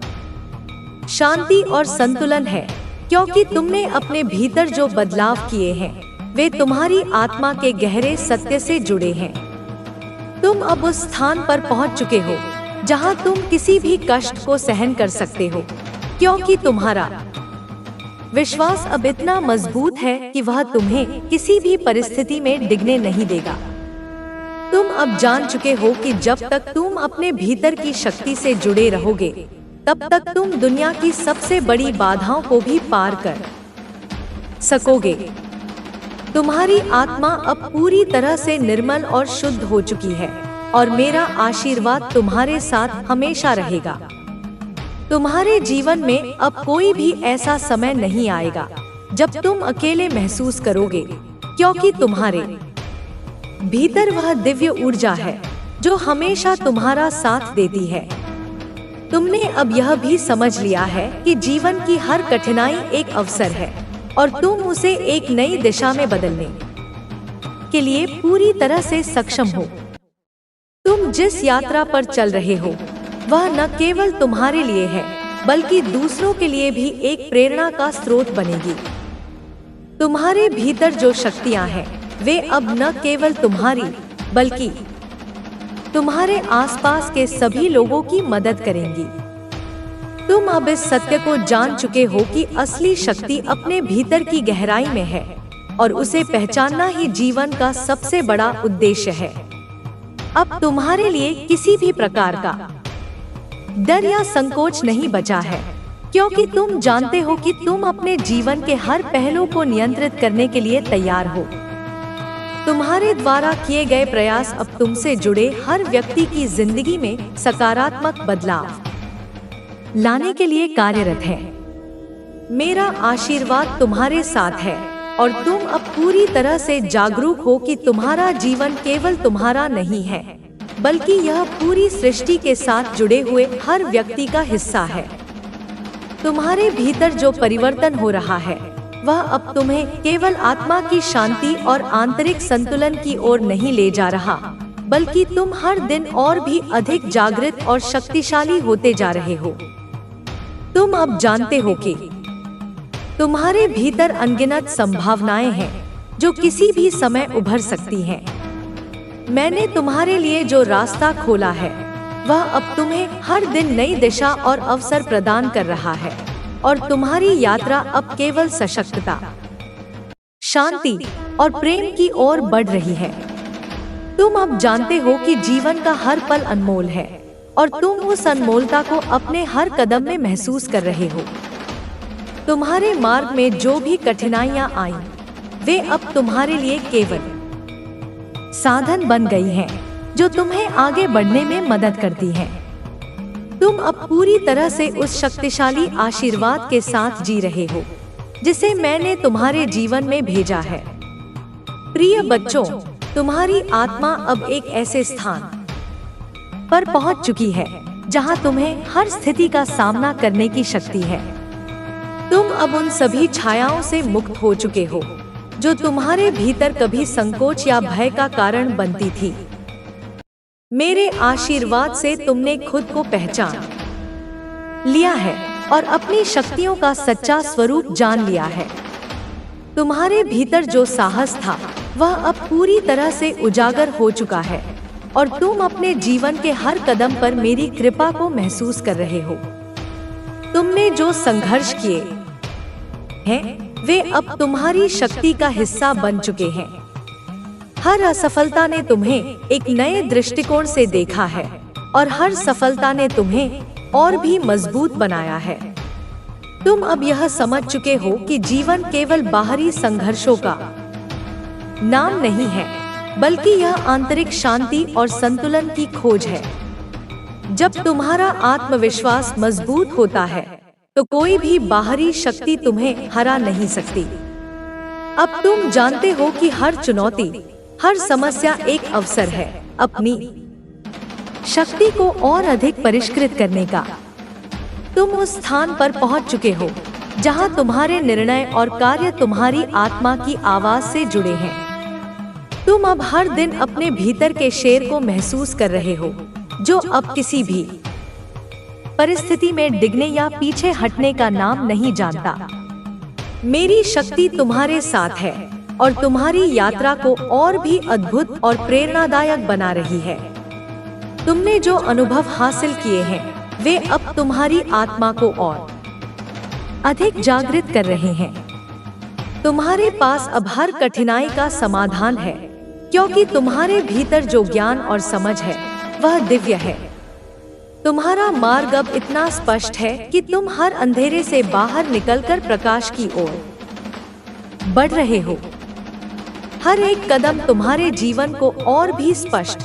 शांति और संतुलन है, क्योंकि तुमने अपने भीतर जो बदलाव किए हैं वे तुम्हारी आत्मा के गहरे सत्य से जुड़े हैं। तुम अब उस स्थान पर पहुंच चुके हो जहां तुम किसी भी कष्ट को सहन कर सकते हो, क्योंकि तुम्हारा विश्वास अब इतना मजबूत है कि वह तुम्हें किसी भी परिस्थिति में डिगने नहीं देगा। तुम अब जान चुके हो कि जब तक तुम अपने भीतर की शक्ति से जुड़े रहोगे, तब तक तुम दुनिया की सबसे बड़ी बाधाओं को भी पार कर सकोगे। तुम्हारी आत्मा अब पूरी तरह से निर्मल और शुद्ध हो चुकी है और मेरा आशीर्वाद तुम्हारे साथ हमेशा रहेगा। तुम्हारे जीवन में अब कोई भी ऐसा समय नहीं आएगा जब तुम अकेले महसूस करोगे, क्योंकि तुम्हारे भीतर वह दिव्य ऊर्जा है जो हमेशा तुम्हारा साथ देती है। तुमने अब यह भी समझ लिया है कि जीवन की हर कठिनाई एक अवसर है और तुम उसे एक नई दिशा में बदलने के लिए पूरी तरह से सक्षम हो। तुम जिस यात्रा पर चल रहे हो वह न केवल तुम्हारे लिए है, बल्कि दूसरों के लिए भी एक प्रेरणा का स्रोत बनेगी। तुम्हारे भीतर जो शक्तियां हैं, वे अब न केवल तुम्हारी बल्कि तुम्हारे आसपास के सभी लोगों की मदद करेंगी। तुम अब इस सत्य को जान चुके हो कि असली शक्ति अपने भीतर की गहराई में है और उसे पहचानना ही जीवन का सबसे बड़ा उद्देश्य है। अब तुम्हारे लिए किसी भी प्रकार का डर या संकोच नहीं बचा है, क्योंकि तुम जानते हो कि तुम अपने जीवन के हर पहलू को नियंत्रित करने के लिए तैयार हो। तुम्हारे द्वारा किए गए प्रयास अब तुमसे जुड़े हर व्यक्ति की जिंदगी में सकारात्मक बदलाव लाने के लिए कार्यरत है। मेरा आशीर्वाद तुम्हारे साथ है और तुम अब पूरी तरह से जागरूक हो कि तुम्हारा जीवन केवल तुम्हारा नहीं है, बल्कि यह पूरी सृष्टि के साथ जुड़े हुए हर व्यक्ति का हिस्सा है। तुम्हारे भीतर जो परिवर्तन हो रहा है वह अब तुम्हें केवल आत्मा की शांति और आंतरिक संतुलन की ओर नहीं ले जा रहा, बल्कि तुम हर दिन और भी अधिक जागृत और शक्तिशाली होते जा रहे हो। तुम अब जानते हो कि तुम्हारे भीतर अनगिनत संभावनाएं हैं जो किसी भी समय उभर सकती हैं। मैंने तुम्हारे लिए जो रास्ता खोला है वह अब तुम्हें हर दिन नई दिशा और अवसर प्रदान कर रहा है और तुम्हारी यात्रा अब केवल सशक्तता, शांति और प्रेम की ओर बढ़ रही है। तुम अब जानते हो कि जीवन का हर पल अनमोल है और तुम उस अनमोलता को अपने हर कदम में महसूस कर रहे हो। तुम्हारे मार्ग में जो भी कठिनाइयां आईं, वे अब तुम्हारे लिए केवल साधन बन गई हैं, जो तुम्हें आगे बढ़ने में मदद करती हैं। तुम अब पूरी तरह से उस शक्तिशाली आशीर्वाद के साथ जी रहे हो जिसे मैंने तुम्हारे जीवन में भेजा है। प्रिय बच्चों, तुम्हारी आत्मा अब एक ऐसे स्थान पर पहुंच चुकी है जहां तुम्हें हर स्थिति का सामना करने की शक्ति है। तुम अब उन सभी छायाओं से मुक्त हो चुके हो जो तुम्हारे भीतर कभी संकोच या भय का कारण बनती थी। मेरे आशीर्वाद से तुमने खुद को पहचान लिया है और अपनी शक्तियों का सच्चा स्वरूप जान लिया है। तुम्हारे भीतर जो साहस था वह अब पूरी तरह से उजागर हो चुका है और तुम अपने जीवन के हर कदम पर मेरी कृपा को महसूस कर रहे हो। तुमने जो संघर्ष किए हैं वे अब तुम्हारी शक्ति का हिस्सा बन चुके हैं। हर असफलता ने तुम्हें एक नए दृष्टिकोण से देखा है और हर सफलता ने तुम्हें और भी मजबूत बनाया है। तुम अब यह समझ चुके हो कि जीवन केवल बाहरी संघर्षों का नाम नहीं है, बल्कि यह आंतरिक शांति और संतुलन की खोज है। जब तुम्हारा आत्मविश्वास मजबूत होता है तो कोई भी बाहरी शक्ति तुम्हें हरा नहीं सकती। अब तुम जानते हो कि हर चुनौती, हर समस्या एक अवसर है अपनी शक्ति को और अधिक परिष्कृत करने का। तुम उस स्थान पर पहुंच चुके हो जहां तुम्हारे निर्णय और कार्य तुम्हारी आत्मा की आवाज से जुड़े हैं। तुम अब हर दिन अपने भीतर के शेर को महसूस कर रहे हो जो अब किसी भी परिस्थिति में डिगने या पीछे हटने का नाम नहीं जानता। मेरी शक्ति तुम्हारे साथ है और तुम्हारी यात्रा को और भी अद्भुत और प्रेरणादायक बना रही है। तुमने जो अनुभव हासिल किए हैं वे अब तुम्हारी आत्मा को और अधिक जागृत कर रहे हैं। तुम्हारे पास अब हर कठिनाई का समाधान है, क्योंकि तुम्हारे भीतर जो ज्ञान और समझ है वह दिव्य है। तुम्हारा मार्ग अब इतना स्पष्ट है कि तुम हर अंधेरे से बाहर निकलकर प्रकाश की ओर बढ़ रहे हो। हर एक कदम तुम्हारे जीवन को और भी स्पष्ट,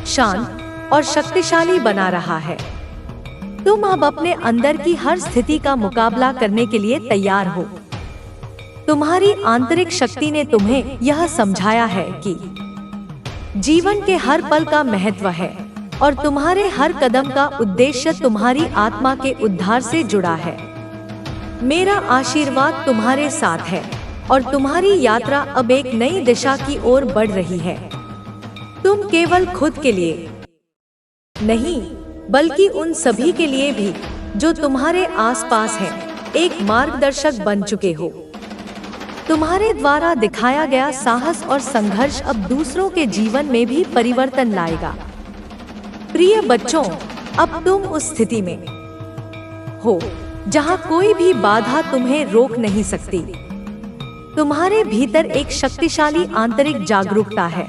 शांत और शक्तिशाली बना रहा है। तुम अब अपने अंदर की हर स्थिति का मुकाबला करने के लिए तैयार हो। तुम्हारी आंतरिक शक्ति ने तुम्हें यह समझाया है कि जीवन के हर पल का महत्व है और तुम्हारे हर कदम का उद्देश्य तुम्हारी आत्मा के उद्धार से जुड़ा है। मेरा आशीर्वाद तुम्हारे साथ है और तुम्हारी यात्रा अब एक नई दिशा की ओर बढ़ रही है। तुम केवल खुद के लिए नहीं, बल्कि उन सभी के लिए भी जो तुम्हारे आसपास हैं, एक मार्गदर्शक बन चुके हो। तुम्हारे द्वारा दिखाया गया साहस और संघर्ष अब दूसरों के जीवन में भी परिवर्तन लाएगा। प्रिय बच्चों, अब तुम उस स्थिति में हो जहां कोई भी बाधा तुम्हें रोक नहीं सकती। तुम्हारे भीतर एक शक्तिशाली आंतरिक जागरूकता है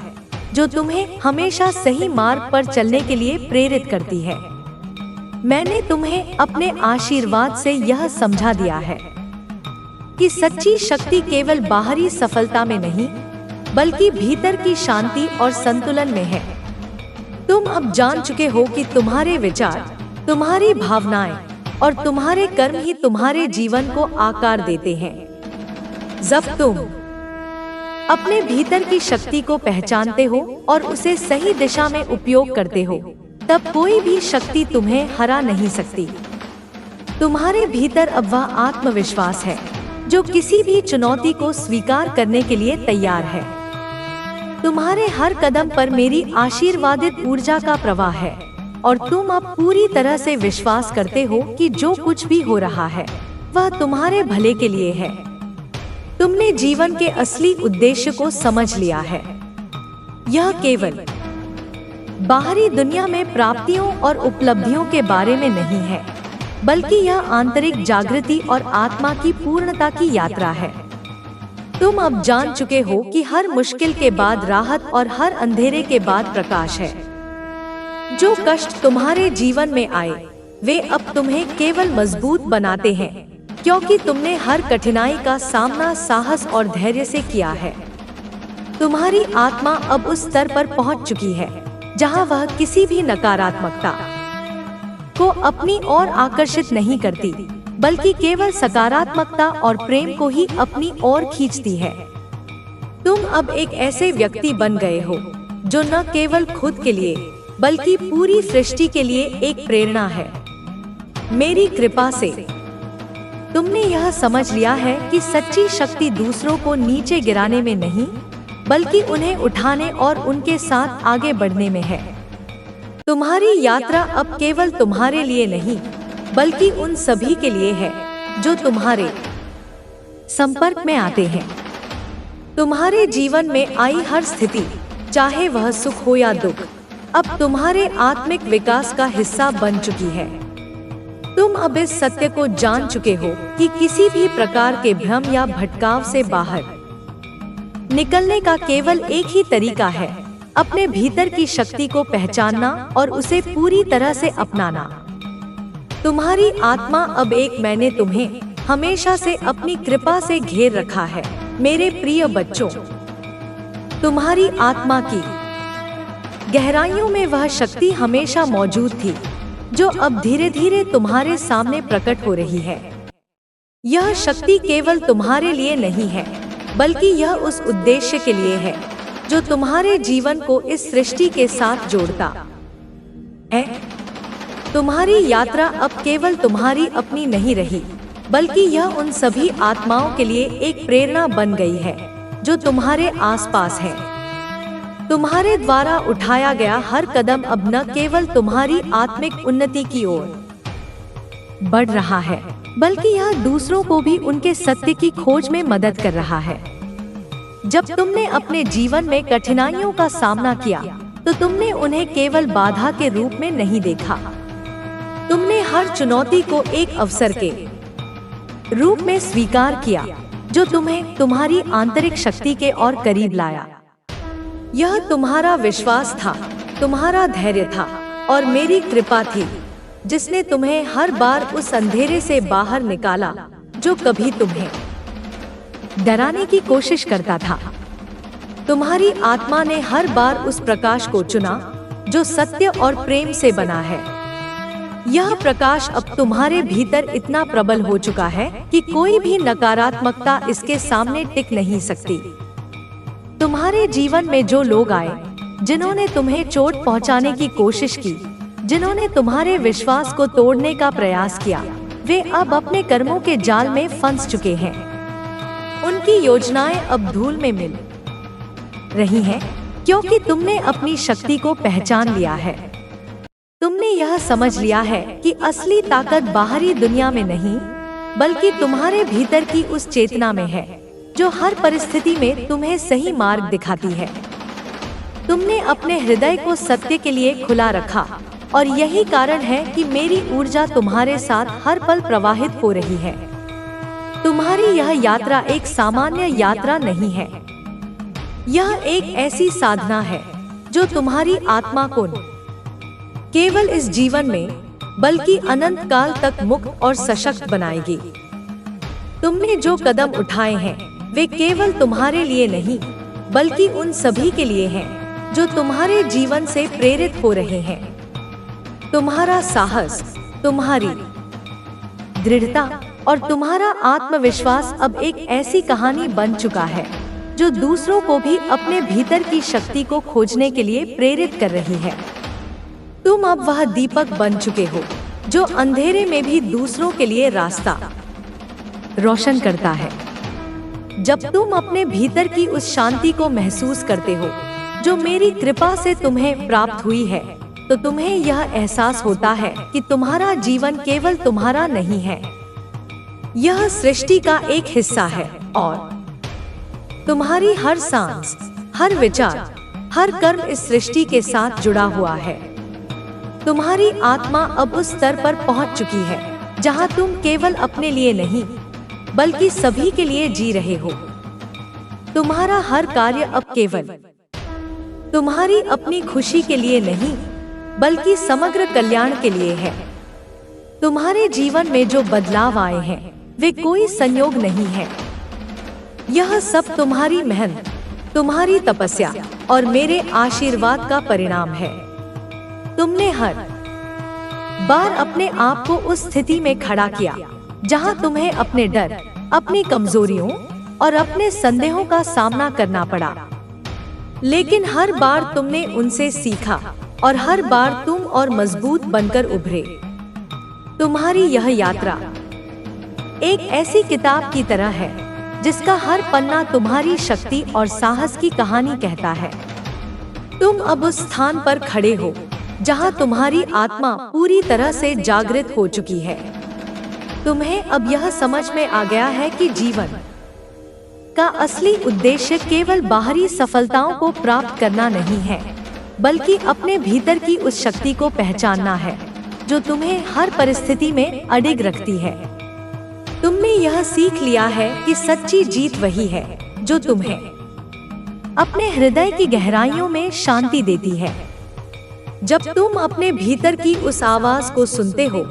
जो तुम्हें हमेशा सही मार्ग पर चलने के लिए प्रेरित करती है। मैंने तुम्हें अपने आशीर्वाद से यह समझा दिया है कि सच्ची शक्ति केवल बाहरी सफलता में नहीं, बल्कि भीतर की शांति और संतुलन में है। तुम अब जान चुके हो कि तुम्हारे विचार, तुम्हारी भावनाएं और तुम्हारे कर्म ही तुम्हारे जीवन को आकार देते हैं। जब तुम अपने भीतर की शक्ति को पहचानते हो और उसे सही दिशा में उपयोग करते हो, तब कोई भी शक्ति तुम्हें हरा नहीं सकती। तुम्हारे भीतर अब वह आत्मविश्वास है जो किसी भी चुनौती को स्वीकार करने के लिए तैयार है। तुम्हारे हर कदम पर मेरी आशीर्वादित ऊर्जा का प्रवाह है और तुम अब पूरी तरह से विश्वास करते हो कि जो कुछ भी हो रहा है वह तुम्हारे भले के लिए है। तुमने जीवन के असली उद्देश्य को समझ लिया है। यह केवल बाहरी दुनिया में प्राप्तियों और उपलब्धियों के बारे में नहीं है, बल्कि यह आंतरिक जागृति और आत्मा की पूर्णता की यात्रा है। तुम अब जान चुके हो कि हर मुश्किल के बाद राहत और हर अंधेरे के बाद प्रकाश है। जो कष्ट तुम्हारे जीवन में आए वे अब तुम्हें केवल मजबूत बनाते हैं, क्योंकि तुमने हर कठिनाई का सामना साहस और धैर्य से किया है। तुम्हारी आत्मा अब उस स्तर पर पहुंच चुकी है जहां वह किसी भी नकारात्मकता को अपनी ओर आकर्षित नहीं करती, बल्कि केवल सकारात्मकता और प्रेम को ही अपनी ओर खींचती है। तुम अब एक ऐसे व्यक्ति बन गए हो जो न केवल खुद के लिए बल्कि पूरी सृष्टि के लिए एक प्रेरणा है। मेरी कृपा से तुमने यह समझ लिया है कि सच्ची शक्ति दूसरों को नीचे गिराने में नहीं, बल्कि उन्हें उठाने और उनके साथ आगे बढ़ने में है। तुम्हारी यात्रा अब केवल तुम्हारे लिए नहीं, बल्कि उन सभी के लिए है जो तुम्हारे संपर्क में आते हैं। तुम्हारे जीवन में आई हर स्थिति, चाहे वह सुख हो या दुख, अब तुम्हारे आत्मिक विकास का हिस्सा बन चुकी है। तुम अब इस सत्य को जान चुके हो कि किसी भी प्रकार के भ्रम या भटकाव से बाहर निकलने का केवल एक ही तरीका है, अपने भीतर की शक्ति को पहचानना और उसे पूरी तरह से अपनाना। तुम्हारी आत्मा अब एक मैंने तुम्हें हमेशा से अपनी कृपा से घेर रखा है। मेरे प्रिय बच्चों, तुम्हारी आत्मा की गहराइयों में वह शक्ति हमेशा मौजूद थी जो अब धीरे धीरे तुम्हारे सामने प्रकट हो रही है। यह शक्ति केवल तुम्हारे लिए नहीं है, बल्कि यह उस उद्देश्य के लिए है जो तुम्हारे जीवन को इस सृष्टि के साथ जोड़ता है। तुम्हारी यात्रा अब केवल तुम्हारी अपनी नहीं रही, बल्कि यह उन सभी आत्माओं के लिए एक प्रेरणा बन गई है जो तुम्हारे आसपास हैं। तुम्हारे द्वारा उठाया गया हर कदम अब न केवल तुम्हारी आत्मिक उन्नति की ओर बढ़ रहा है, बल्कि यह दूसरों को भी उनके सत्य की खोज में मदद कर रहा है। जब तुमने अपने जीवन में कठिनाइयों का सामना किया, तो तुमने उन्हें केवल बाधा के रूप में नहीं देखा। तुमने हर चुनौती को एक अवसर के रूप में स्वीकार किया, जो तुम्हें तुम्हारी आंतरिक शक्ति के और करीब लाया। यह तुम्हारा विश्वास था, तुम्हारा धैर्य था और मेरी कृपा थी, जिसने तुम्हें हर बार उस अंधेरे से बाहर निकाला जो कभी तुम्हें डराने की कोशिश करता था। तुम्हारी आत्मा ने हर बार उस प्रकाश को चुना जो सत्य और प्रेम से बना है। यह प्रकाश अब तुम्हारे भीतर इतना प्रबल हो चुका है कि कोई भी नकारात्मकता इसके सामने टिक नहीं सकती। तुम्हारे जीवन में जो लोग आए, जिन्होंने तुम्हें चोट पहुंचाने की कोशिश की, जिन्होंने तुम्हारे विश्वास को तोड़ने का प्रयास किया, वे अब अपने कर्मों के जाल में फंस चुके हैं। उनकी योजनाएं अब धूल में मिल रही हैं, क्योंकि तुमने अपनी शक्ति को पहचान लिया है। तुमने यह समझ लिया है कि असली ताकत बाहरी दुनिया में नहीं, बल्कि तुम्हारे भीतर की उस चेतना में है, जो हर परिस्थिति में तुम्हें सही मार्ग दिखाती है। तुमने अपने हृदय को सत्य के लिए खुला रखा, और यही कारण है कि मेरी ऊर्जा तुम्हारे साथ हर पल प्रवाहित हो रही है। तुम्हारी यह यात्रा एक सामान्य यात्रा नहीं है। यह एक ऐसी साधना है जो तुम्हारी आत्मा को केवल इस जीवन में, बल्कि अनंत काल तक मुक्त और सशक्त बनाएगी। तुमने जो कदम उठाए हैं, वे केवल तुम्हारे लिए नहीं, बल्कि उन सभी के लिए हैं जो तुम्हारे जीवन से प्रेरित हो रहे हैं। तुम्हारा साहस, तुम्हारी दृढ़ता और तुम्हारा आत्मविश्वास अब एक ऐसी कहानी बन चुका है जो दूसरों को भी अपने भीतर की शक्ति को खोजने के लिए प्रेरित कर रही है। तुम अब वह दीपक बन चुके हो जो अंधेरे में भी दूसरों के लिए रास्ता रोशन करता है। जब तुम अपने भीतर की उस शांति को महसूस करते हो जो मेरी कृपा से तुम्हें प्राप्त हुई है, तो तुम्हें यह एहसास होता है कि तुम्हारा जीवन केवल तुम्हारा नहीं है, यह सृष्टि का एक हिस्सा है, और तुम्हारी हर सांस, हर विचार, हर कर्म इस सृष्टि के साथ जुड़ा हुआ है। तुम्हारी आत्मा अब उस स्तर पर पहुंच चुकी है जहां तुम केवल अपने लिए नहीं, बल्कि सभी के लिए जी रहे हो। तुम्हारा हर कार्य अब केवल तुम्हारी अपनी खुशी के लिए नहीं, बल्कि समग्र कल्याण के लिए है। तुम्हारे जीवन में जो बदलाव आए हैं, वे कोई संयोग नहीं है। यह सब तुम्हारी मेहनत, तुम्हारी तपस्या और मेरे आशीर्वाद का परिणाम है। तुमने हर बार अपने आप को उस स्थिति में खड़ा किया जहां तुम्हें अपने डर, अपनी कमजोरियों और अपने संदेहों का सामना करना पड़ा। लेकिन हर बार तुमने उनसे सीखा और हर बार तुम और मजबूत बनकर उभरे। तुम्हारी यह यात्रा एक ऐसी किताब की तरह है जिसका हर पन्ना तुम्हारी शक्ति और साहस की कहानी कहता है। तुम अब उस स्थान पर खड़े हो जहां तुम्हारी आत्मा पूरी तरह से जागृत हो चुकी है। तुम्हें अब यह समझ में आ गया है कि जीवन का असली उद्देश्य केवल बाहरी सफलताओं को प्राप्त करना नहीं है, बल्कि अपने भीतर की उस शक्ति को पहचानना है जो तुम्हें हर परिस्थिति में अडिग रखती है। तुमने यह सीख लिया है कि सच्ची जीत वही है जो तुम्हें अपने हृदय की गहराइयों में शांति देती है। जब तुम अपने भीतर की उस आवाज को सुनते हो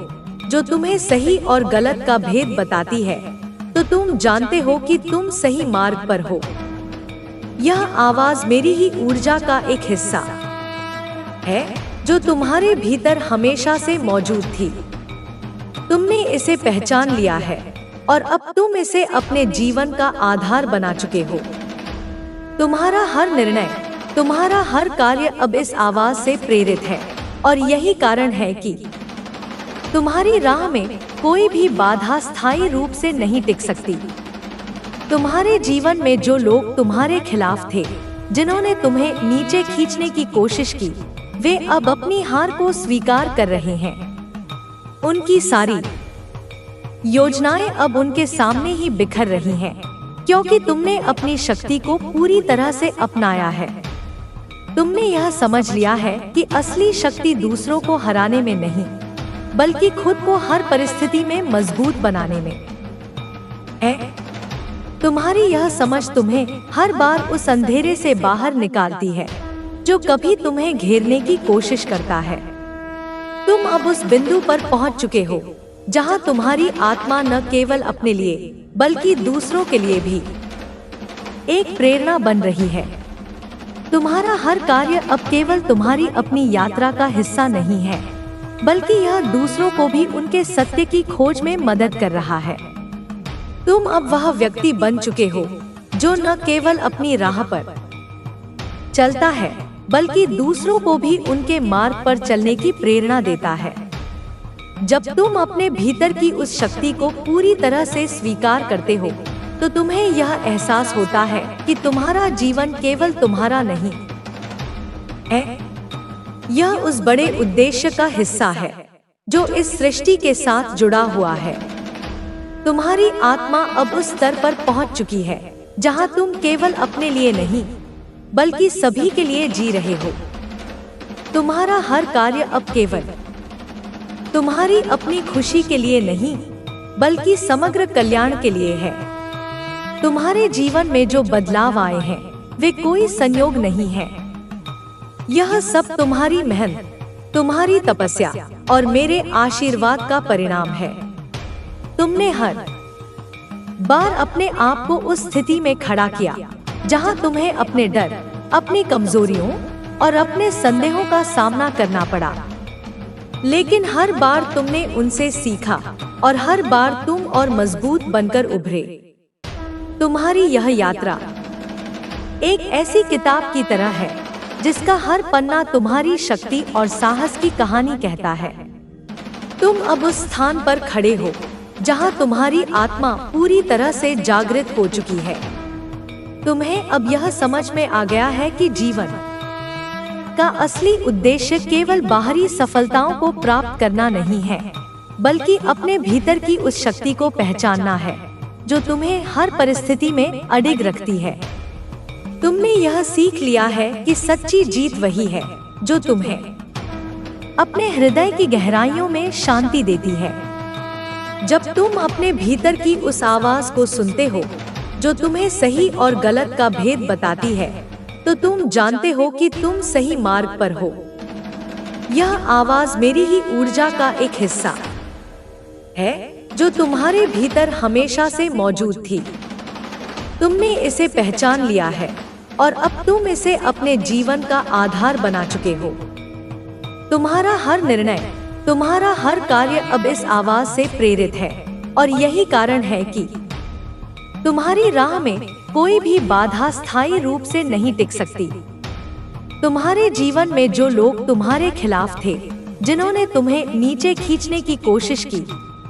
जो तुम्हें सही और गलत का भेद बताती है, तो तुम जानते हो कि तुम सही मार्ग पर हो। यह आवाज मेरी ही ऊर्जा का एक हिस्सा है जो तुम्हारे भीतर हमेशा से मौजूद थी। तुमने इसे पहचान लिया है और अब तुम इसे अपने जीवन का आधार बना चुके हो। तुम्हारा हर निर्णय, तुम्हारा हर कार्य अब इस आवाज से प्रेरित है, और यही कारण है कि तुम्हारी राह में कोई भी बाधा स्थायी रूप से नहीं टिक सकती। तुम्हारे जीवन में जो लोग तुम्हारे खिलाफ थे, जिन्होंने तुम्हें नीचे खींचने की कोशिश की, वे अब अपनी हार को स्वीकार कर रहे हैं। उनकी सारी योजनाएं अब उनके सामने ही बिखर रही हैं, क्योंकि तुमने अपनी शक्ति को पूरी तरह से अपनाया है। तुमने यह समझ लिया है कि असली शक्ति दूसरों को हराने में नहीं, बल्कि खुद को हर परिस्थिति में मजबूत बनाने में है। तुम्हारी यह समझ तुम्हें हर बार उस अंधेरे से बाहर निकालती है जो कभी तुम्हें घेरने की कोशिश करता है। तुम अब उस बिंदु पर पहुंच चुके हो जहां तुम्हारी आत्मा न केवल अपने लिए बल्कि दूसरों के लिए भी एक प्रेरणा बन रही है। तुम्हारा हर कार्य अब केवल तुम्हारी अपनी यात्रा का हिस्सा नहीं है, बल्कि यह दूसरों को भी उनके सत्य की खोज में मदद कर रहा है। तुम अब वह व्यक्ति बन चुके हो जो न केवल अपनी राह पर चलता है, बल्कि दूसरों को भी उनके मार्ग पर चलने की प्रेरणा देता है। जब तुम अपने भीतर की उस शक्ति को पूरी तरह से स्वीकार करते हो, तो तुम्हें यह एहसास होता है कि तुम्हारा जीवन केवल तुम्हारा नहीं है, यह उस बड़े उद्देश्य का हिस्सा है जो इस सृष्टि के साथ जुड़ा हुआ है। तुम्हारी आत्मा अब उस स्तर पर पहुंच चुकी है जहां तुम केवल अपने लिए नहीं, बल्कि सभी के लिए जी रहे हो। तुम्हारा हर कार्य अब केवल तुम्हारी अपनी खुशी के लिए नहीं, बल्कि समग्र कल्याण के लिए है। तुम्हारे जीवन में जो बदलाव आए हैं, वे कोई संयोग नहीं है। यह सब तुम्हारी मेहनत, तुम्हारी तपस्या और मेरे आशीर्वाद का परिणाम है। तुमने हर बार अपने आप को उस स्थिति में खड़ा किया जहां तुम्हें अपने डर, अपनी कमजोरियों और अपने संदेहों का सामना करना पड़ा। लेकिन हर बार तुमने उनसे सीखा और हर बार तुम और मजबूत बनकर उभरे। तुम्हारी यह यात्रा एक ऐसी किताब की तरह है जिसका हर पन्ना तुम्हारी शक्ति और साहस की कहानी कहता है। तुम अब उस स्थान पर खड़े हो जहां तुम्हारी आत्मा पूरी तरह से जागृत हो चुकी है। तुम्हें अब यह समझ में आ गया है कि जीवन का असली उद्देश्य केवल बाहरी सफलताओं को प्राप्त करना नहीं है, बल्कि अपने भीतर की उस शक्ति को पहचानना है जो तुम्हें हर परिस्थिति में अडिग रखती है। तुमने यह सीख लिया है कि सच्ची जीत वही है जो तुम्हें अपने हृदय की गहराइयों में शांति देती है। जब तुम अपने भीतर की उस आवाज को सुनते हो जो तुम्हें सही और गलत का भेद बताती है, तो तुम जानते हो कि तुम सही मार्ग पर हो। यह आवाज मेरी ही ऊर्जा का एक हिस्सा है जो तुम्हारे भीतर हमेशा से मौजूद थी। तुमने इसे पहचान लिया है और अब तुम इसे अपने जीवन का आधार बना चुके हो। तुम्हारा हर निर्णय, तुम्हारा हर कार्य अब इस आवाज से प्रेरित है, और यही कारण है कि तुम्हारी राह में कोई भी बाधा स्थायी रूप से नहीं टिक सकती। तुम्हारे जीवन में जो लोग तुम्हारे खिलाफ थे, जिन्होंने तुम्हें नीचे खींचने की कोशिश की,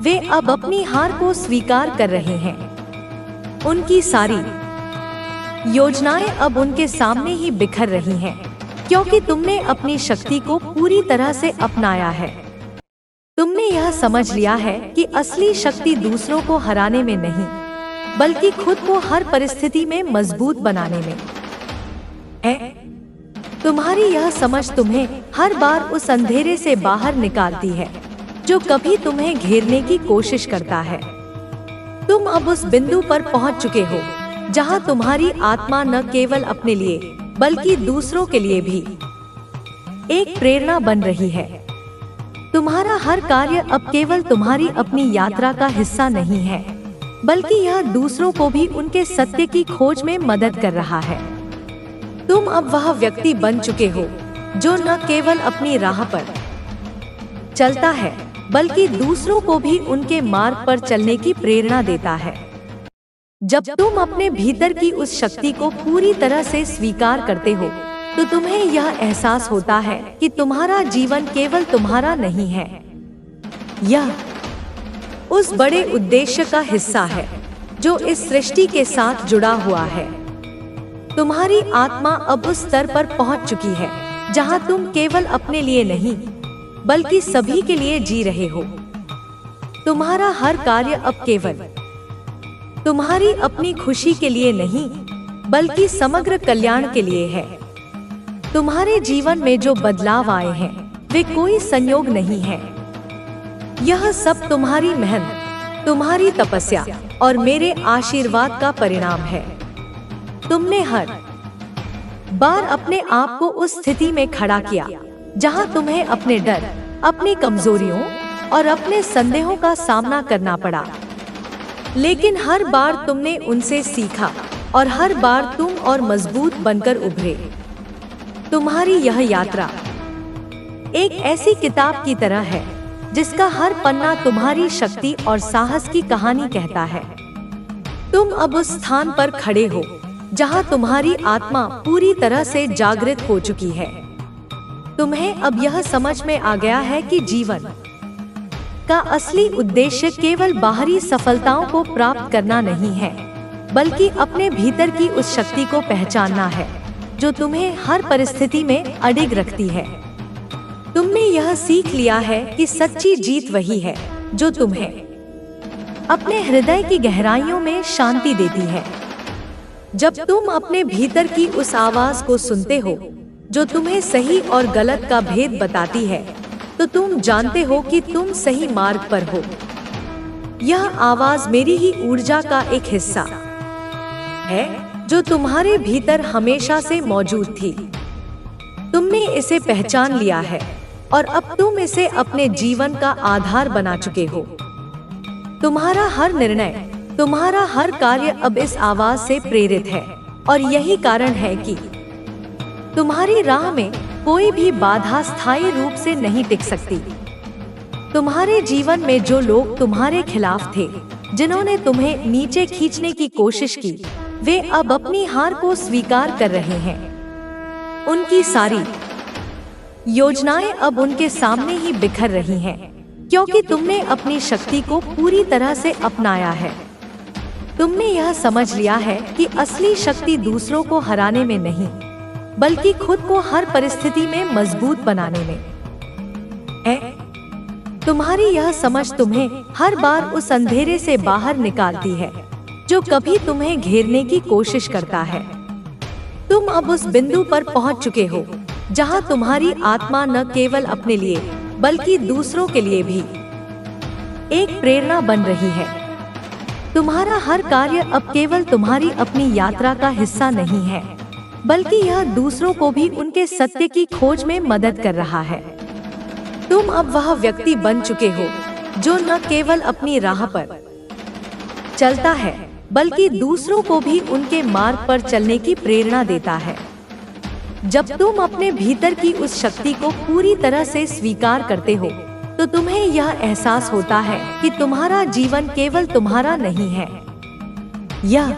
वे अब अपनी हार को स्वीकार कर रहे हैं। उनकी सारी योजनाएं अब उनके सामने ही बिखर रही हैं, क्योंकि तुमने अपनी शक्ति को पूरी तरह से अपनाया है। तुमने यह समझ लिया है कि असली शक्ति दूसरों को हराने में नहीं, बल्कि खुद को हर परिस्थिति में मजबूत बनाने में है। तुम्हारी यह समझ तुम्हें हर बार उस अंधेरे से बाहर निकालती है जो कभी तुम्हें घेरने की कोशिश करता है। तुम अब उस बिंदु पर पहुंच चुके हो जहां तुम्हारी आत्मा न केवल अपने लिए बल्कि दूसरों के लिए भी एक प्रेरणा बन रही है। तुम्हारा हर कार्य अब केवल तुम्हारी अपनी यात्रा का हिस्सा नहीं है, बल्कि यह दूसरों को भी उनके सत्य की खोज में मदद कर रहा है। तुम अब वह व्यक्ति बन चुके हो जो न केवल अपनी राह पर चलता है, बल्कि दूसरों को भी उनके मार्ग पर चलने की प्रेरणा देता है। जब तुम अपने भीतर की उस शक्ति को पूरी तरह से स्वीकार करते हो, तो तुम्हें यह एहसास होता है कि तुम्हारा जीवन केवल तुम्हारा नहीं है, यह उस बड़े उद्देश्य का हिस्सा है जो इस सृष्टि के साथ जुड़ा हुआ है। तुम्हारी आत्मा अब उस स्तर पर पहुंच चुकी है जहां तुम केवल अपने लिए नहीं बल्कि सभी के लिए जी रहे हो। तुम्हारा हर कार्य अब केवल तुम्हारी अपनी खुशी के लिए नहीं बल्कि समग्र कल्याण के लिए है। तुम्हारे जीवन में जो बदलाव आए हैं वे कोई संयोग नहीं है। यह सब तुम्हारी मेहनत, तुम्हारी तपस्या और मेरे आशीर्वाद का परिणाम है। तुमने हर बार अपने आप को उस स्थिति में खड़ा किया जहां तुम्हें अपने डर, अपनी कमजोरियों और अपने संदेहों का सामना करना पड़ा। लेकिन हर बार तुमने उनसे सीखा और हर बार तुम और मजबूत बनकर उभरे। तुम्हारी यह यात्रा एक ऐसी किताब की तरह है जिसका हर पन्ना तुम्हारी शक्ति और साहस की कहानी कहता है। तुम अब उस स्थान पर खड़े हो जहां तुम्हारी आत्मा पूरी तरह से जागृत हो चुकी है। तुम्हें अब यह समझ में आ गया है कि जीवन का असली उद्देश्य केवल बाहरी सफलताओं को प्राप्त करना नहीं है बल्कि अपने भीतर की उस शक्ति को पहचानना है जो तुम्हें हर परिस्थिति में अडिग रखती है। तुमने यह सीख लिया है कि सच्ची जीत वही है जो तुम्हें अपने हृदय की गहराइयों में शांति देती है। जब तुम अपने भीतर की उस आवाज को सुनते हो जो तुम्हें सही और गलत का भेद बताती है तो तुम जानते हो कि तुम सही मार्ग पर हो। यह आवाज मेरी ही ऊर्जा का एक हिस्सा है जो तुम्हारे भीतर हमेशा से मौजूद थी। तुमने इसे पहचान लिया है और अब तुम इसे अपने जीवन का आधार बना चुके हो। तुम्हारा हर निर्णय, तुम्हारा हर कार्य अब इस आवाज से प्रेरित है और यही कारण है कि तुम्हारी राह में कोई भी बाधा स्थायी रूप से नहीं टिक सकती। तुम्हारे जीवन में जो लोग तुम्हारे खिलाफ थे, जिन्होंने तुम्हें नीचे खींचने की कोशिश की, वे अब अपनी हार को स्वीकार कर रहे हैं। उनकी सारी योजनाएं अब उनके सामने ही बिखर रही हैं, क्योंकि तुमने अपनी शक्ति को पूरी तरह से अपनाया है। तुमने यह समझ लिया है कि असली शक्ति दूसरों को हराने में नहीं बल्कि खुद को हर परिस्थिति में मजबूत बनाने में है। तुम्हारी यह समझ तुम्हें हर बार उस अंधेरे से बाहर निकालती है जो कभी तुम्हें घेरने की कोशिश करता है। तुम अब उस बिंदु पर पहुंच चुके हो जहां तुम्हारी आत्मा न केवल अपने लिए बल्कि दूसरों के लिए भी एक प्रेरणा बन रही है। तुम्हारा हर कार्य अब केवल तुम्हारी अपनी यात्रा का हिस्सा नहीं है बल्कि यह दूसरों को भी उनके सत्य की खोज में मदद कर रहा है। तुम अब वह व्यक्ति बन चुके हो जो न केवल अपनी राह पर चलता है बल्कि दूसरों को भी उनके मार्ग पर चलने की प्रेरणा देता है। जब तुम अपने भीतर की उस शक्ति को पूरी तरह से स्वीकार करते हो तो तुम्हें यह एहसास होता है कि तुम्हारा जीवन केवल तुम्हारा नहीं है, यह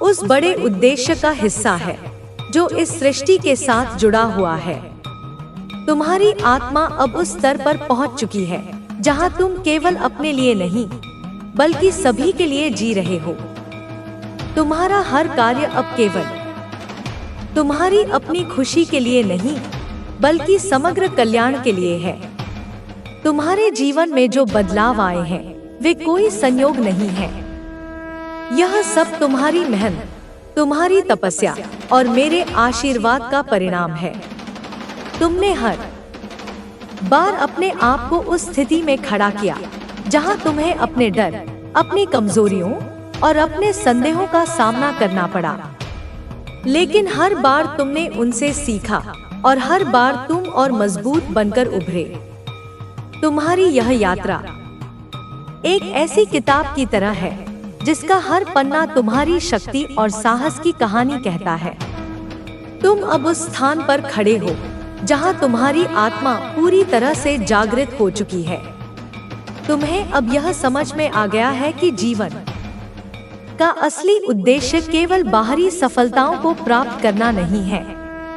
उस बड़े उद्देश्य का हिस्सा है जो इस सृष्टि के साथ जुड़ा हुआ है। तुम्हारी आत्मा अब उस स्तर पर पहुंच चुकी है जहां तुम केवल अपने लिए नहीं बल्कि सभी के लिए जी रहे हो। तुम्हारा हर कार्य अब केवल तुम्हारी अपनी खुशी के लिए नहीं बल्कि समग्र कल्याण के लिए है। तुम्हारे जीवन में जो बदलाव आए हैं वे कोई संयोग नहीं है। यह सब तुम्हारी मेहनत, तुम्हारी तपस्या और मेरे आशीर्वाद का परिणाम है। तुमने हर बार अपने आप को उस स्थिति में खड़ा किया जहां तुम्हें अपने डर, अपनी कमजोरियों और अपने संदेहों का सामना करना पड़ा। लेकिन हर बार तुमने उनसे सीखा और हर बार तुम और मजबूत बनकर उभरे। तुम्हारी यह यात्रा एक ऐसी किताब की तरह है जिसका हर पन्ना तुम्हारी शक्ति और साहस की कहानी कहता है। तुम अब उस स्थान पर खड़े हो जहां तुम्हारी आत्मा पूरी तरह से जागृत हो चुकी है। तुम्हें अब यह समझ में आ गया है कि जीवन का असली उद्देश्य केवल बाहरी सफलताओं को प्राप्त करना नहीं है,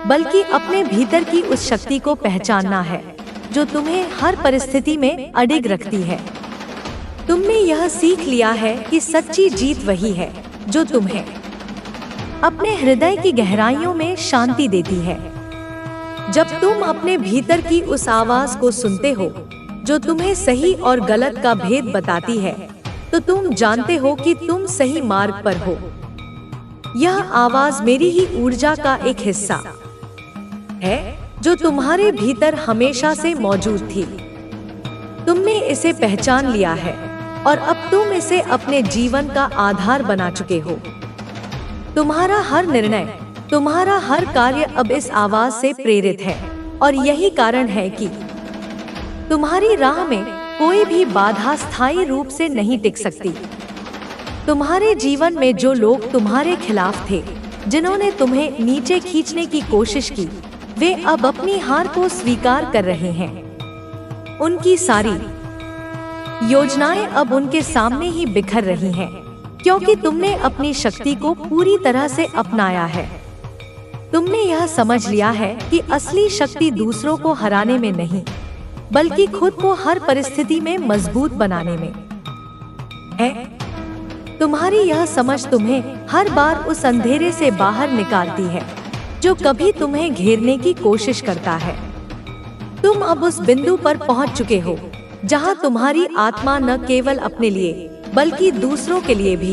बल्कि अपने भीतर की उस शक्ति को पहचानना है जो तुम्हें हर परिस्थिति में अडिग रखती है। तुमने यह सीख लिया है कि सच्ची जीत वही है जो तुम्हें अपने हृदय की गहराइयों में शांति देती है। जब तुम अपने भीतर की उस आवाज को सुनते हो जो तुम्हें सही और गलत का भेद बताती है, तो तुम जानते हो कि तुम सही मार्ग पर हो। यह आवाज मेरी ही ऊर्जा का एक हिस्सा है जो तुम्हारे भीतर हमेशा से मौजूद थी। तुमने इसे पहचान लिया है और अब तुम इसे अपने जीवन का आधार बना चुके हो। तुम्हारा हर निर्णय, तुम्हारा हर कार्य अब इस आवाज से प्रेरित है और यही कारण है कि तुम्हारी राह में कोई भी बाधा स्थायी रूप से नहीं टिक सकती। तुम्हारे जीवन में जो लोग तुम्हारे खिलाफ थे, जिन्होंने तुम्हें नीचे खींचने की कोशिश की, वे अब अपनी हार को स्वीकार कर रहे हैं। उनकी सारी योजनाएं अब उनके सामने ही बिखर रही हैं, क्योंकि तुमने अपनी शक्ति को पूरी तरह से अपनाया है। तुमने यह समझ लिया है कि असली शक्ति दूसरों को हराने में नहीं, बल्कि खुद को हर परिस्थिति में मजबूत बनाने में है। तुम्हारी यह समझ तुम्हें हर बार उस अंधेरे से बाहर निकालती है जो कभी तुम्हें घेरने की कोशिश करता है। तुम अब उस बिंदु पर पहुंच चुके हो जहां तुम्हारी आत्मा न केवल अपने लिए बल्कि दूसरों के लिए भी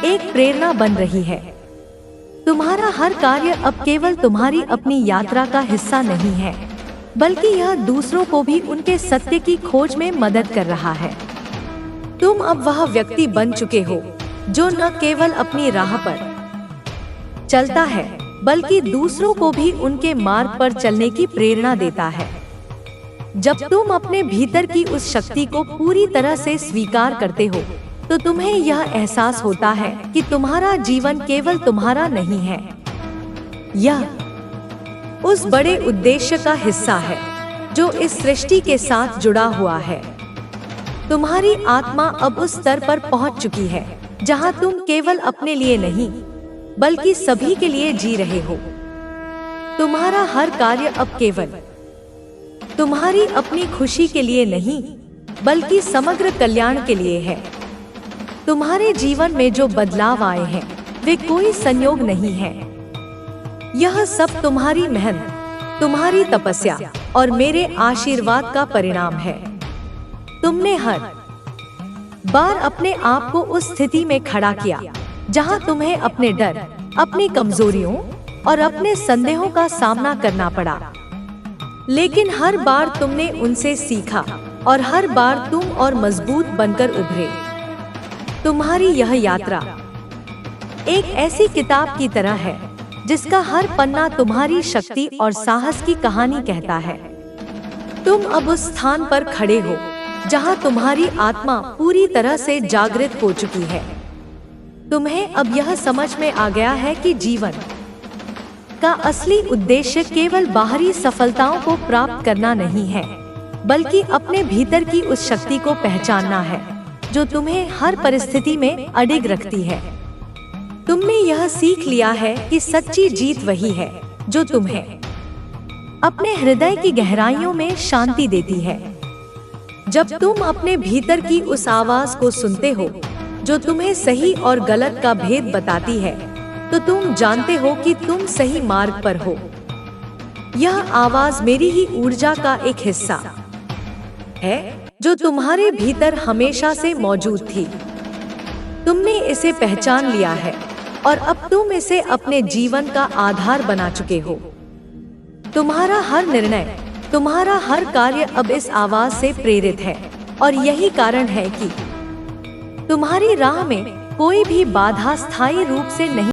एक प्रेरणा बन रही है। तुम्हारा हर कार्य अब केवल तुम्हारी अपनी यात्रा का हिस्सा नहीं है, बल्कि यह दूसरों को भी उनके सत्य की खोज में मदद कर रहा है। तुम अब वह व्यक्ति बन चुके हो जो न केवल अपनी राह पर चलता है, बल्कि दूसरों को भी उनके मार्ग पर चलने की प्रेरणा देता है। जब तुम अपने भीतर की उस शक्ति को पूरी तरह से स्वीकार करते हो, तो तुम्हें यह एहसास होता है कि तुम्हारा जीवन केवल तुम्हारा नहीं है, यह उस बड़े उद्देश्य का हिस्सा है जो इस सृष्टि के साथ जुड़ा हुआ है। तुम्हारी आत्मा अब उस स्तर पर पहुंच चुकी है जहां तुम केवल अपने लिए नहीं, बल्कि सभी के लिए जी रहे हो। तुम्हारा हर कार्य अब केवल तुम्हारी अपनी खुशी के लिए नहीं, बल्कि समग्र कल्याण के लिए है। तुम्हारे जीवन में जो बदलाव आए हैं, वे कोई संयोग नहीं है। यह सब तुम्हारी मेहनत, तुम्हारी तपस्या और मेरे आशीर्वाद का परिणाम है। तुमने हर बार अपने आप को उस स्थिति में खड़ा किया जहां तुम्हें अपने डर, अपनी कमजोरियों और अपने संदेहों का सामना करना पड़ा। लेकिन हर बार तुमने उनसे सीखा और हर बार तुम और मजबूत बनकर उभरे। तुम्हारी यह यात्रा एक ऐसी किताब की तरह है जिसका हर पन्ना तुम्हारी शक्ति और साहस की कहानी कहता है। तुम अब उस स्थान पर खड़े हो जहां तुम्हारी आत्मा पूरी तरह से जागृत हो चुकी है। तुम्हें अब यह समझ में आ गया है कि जीवन का असली उद्देश्य केवल बाहरी सफलताओं को प्राप्त करना नहीं है, बल्कि अपने भीतर की उस शक्ति को पहचानना है जो तुम्हें हर परिस्थिति में अडिग रखती है। तुमने यह सीख लिया है कि सच्ची जीत वही है जो तुम्हें अपने हृदय की गहराइयों में शांति देती है। जब तुम अपने भीतर की उस आवाज को सुनते हो जो तुम्हें सही और गलत का भेद बताती है, तो तुम जानते हो कि तुम सही मार्ग पर हो। यह आवाज मेरी ही ऊर्जा का एक हिस्सा है जो तुम्हारे भीतर हमेशा से मौजूद थी। तुमने इसे पहचान लिया है और अब तुम इसे अपने जीवन का आधार बना चुके हो। तुम्हारा हर निर्णय, तुम्हारा हर कार्य अब इस आवाज से प्रेरित है और यही कारण है कि तुम्हारी राह में कोई भी बाधा स्थायी रूप से नहीं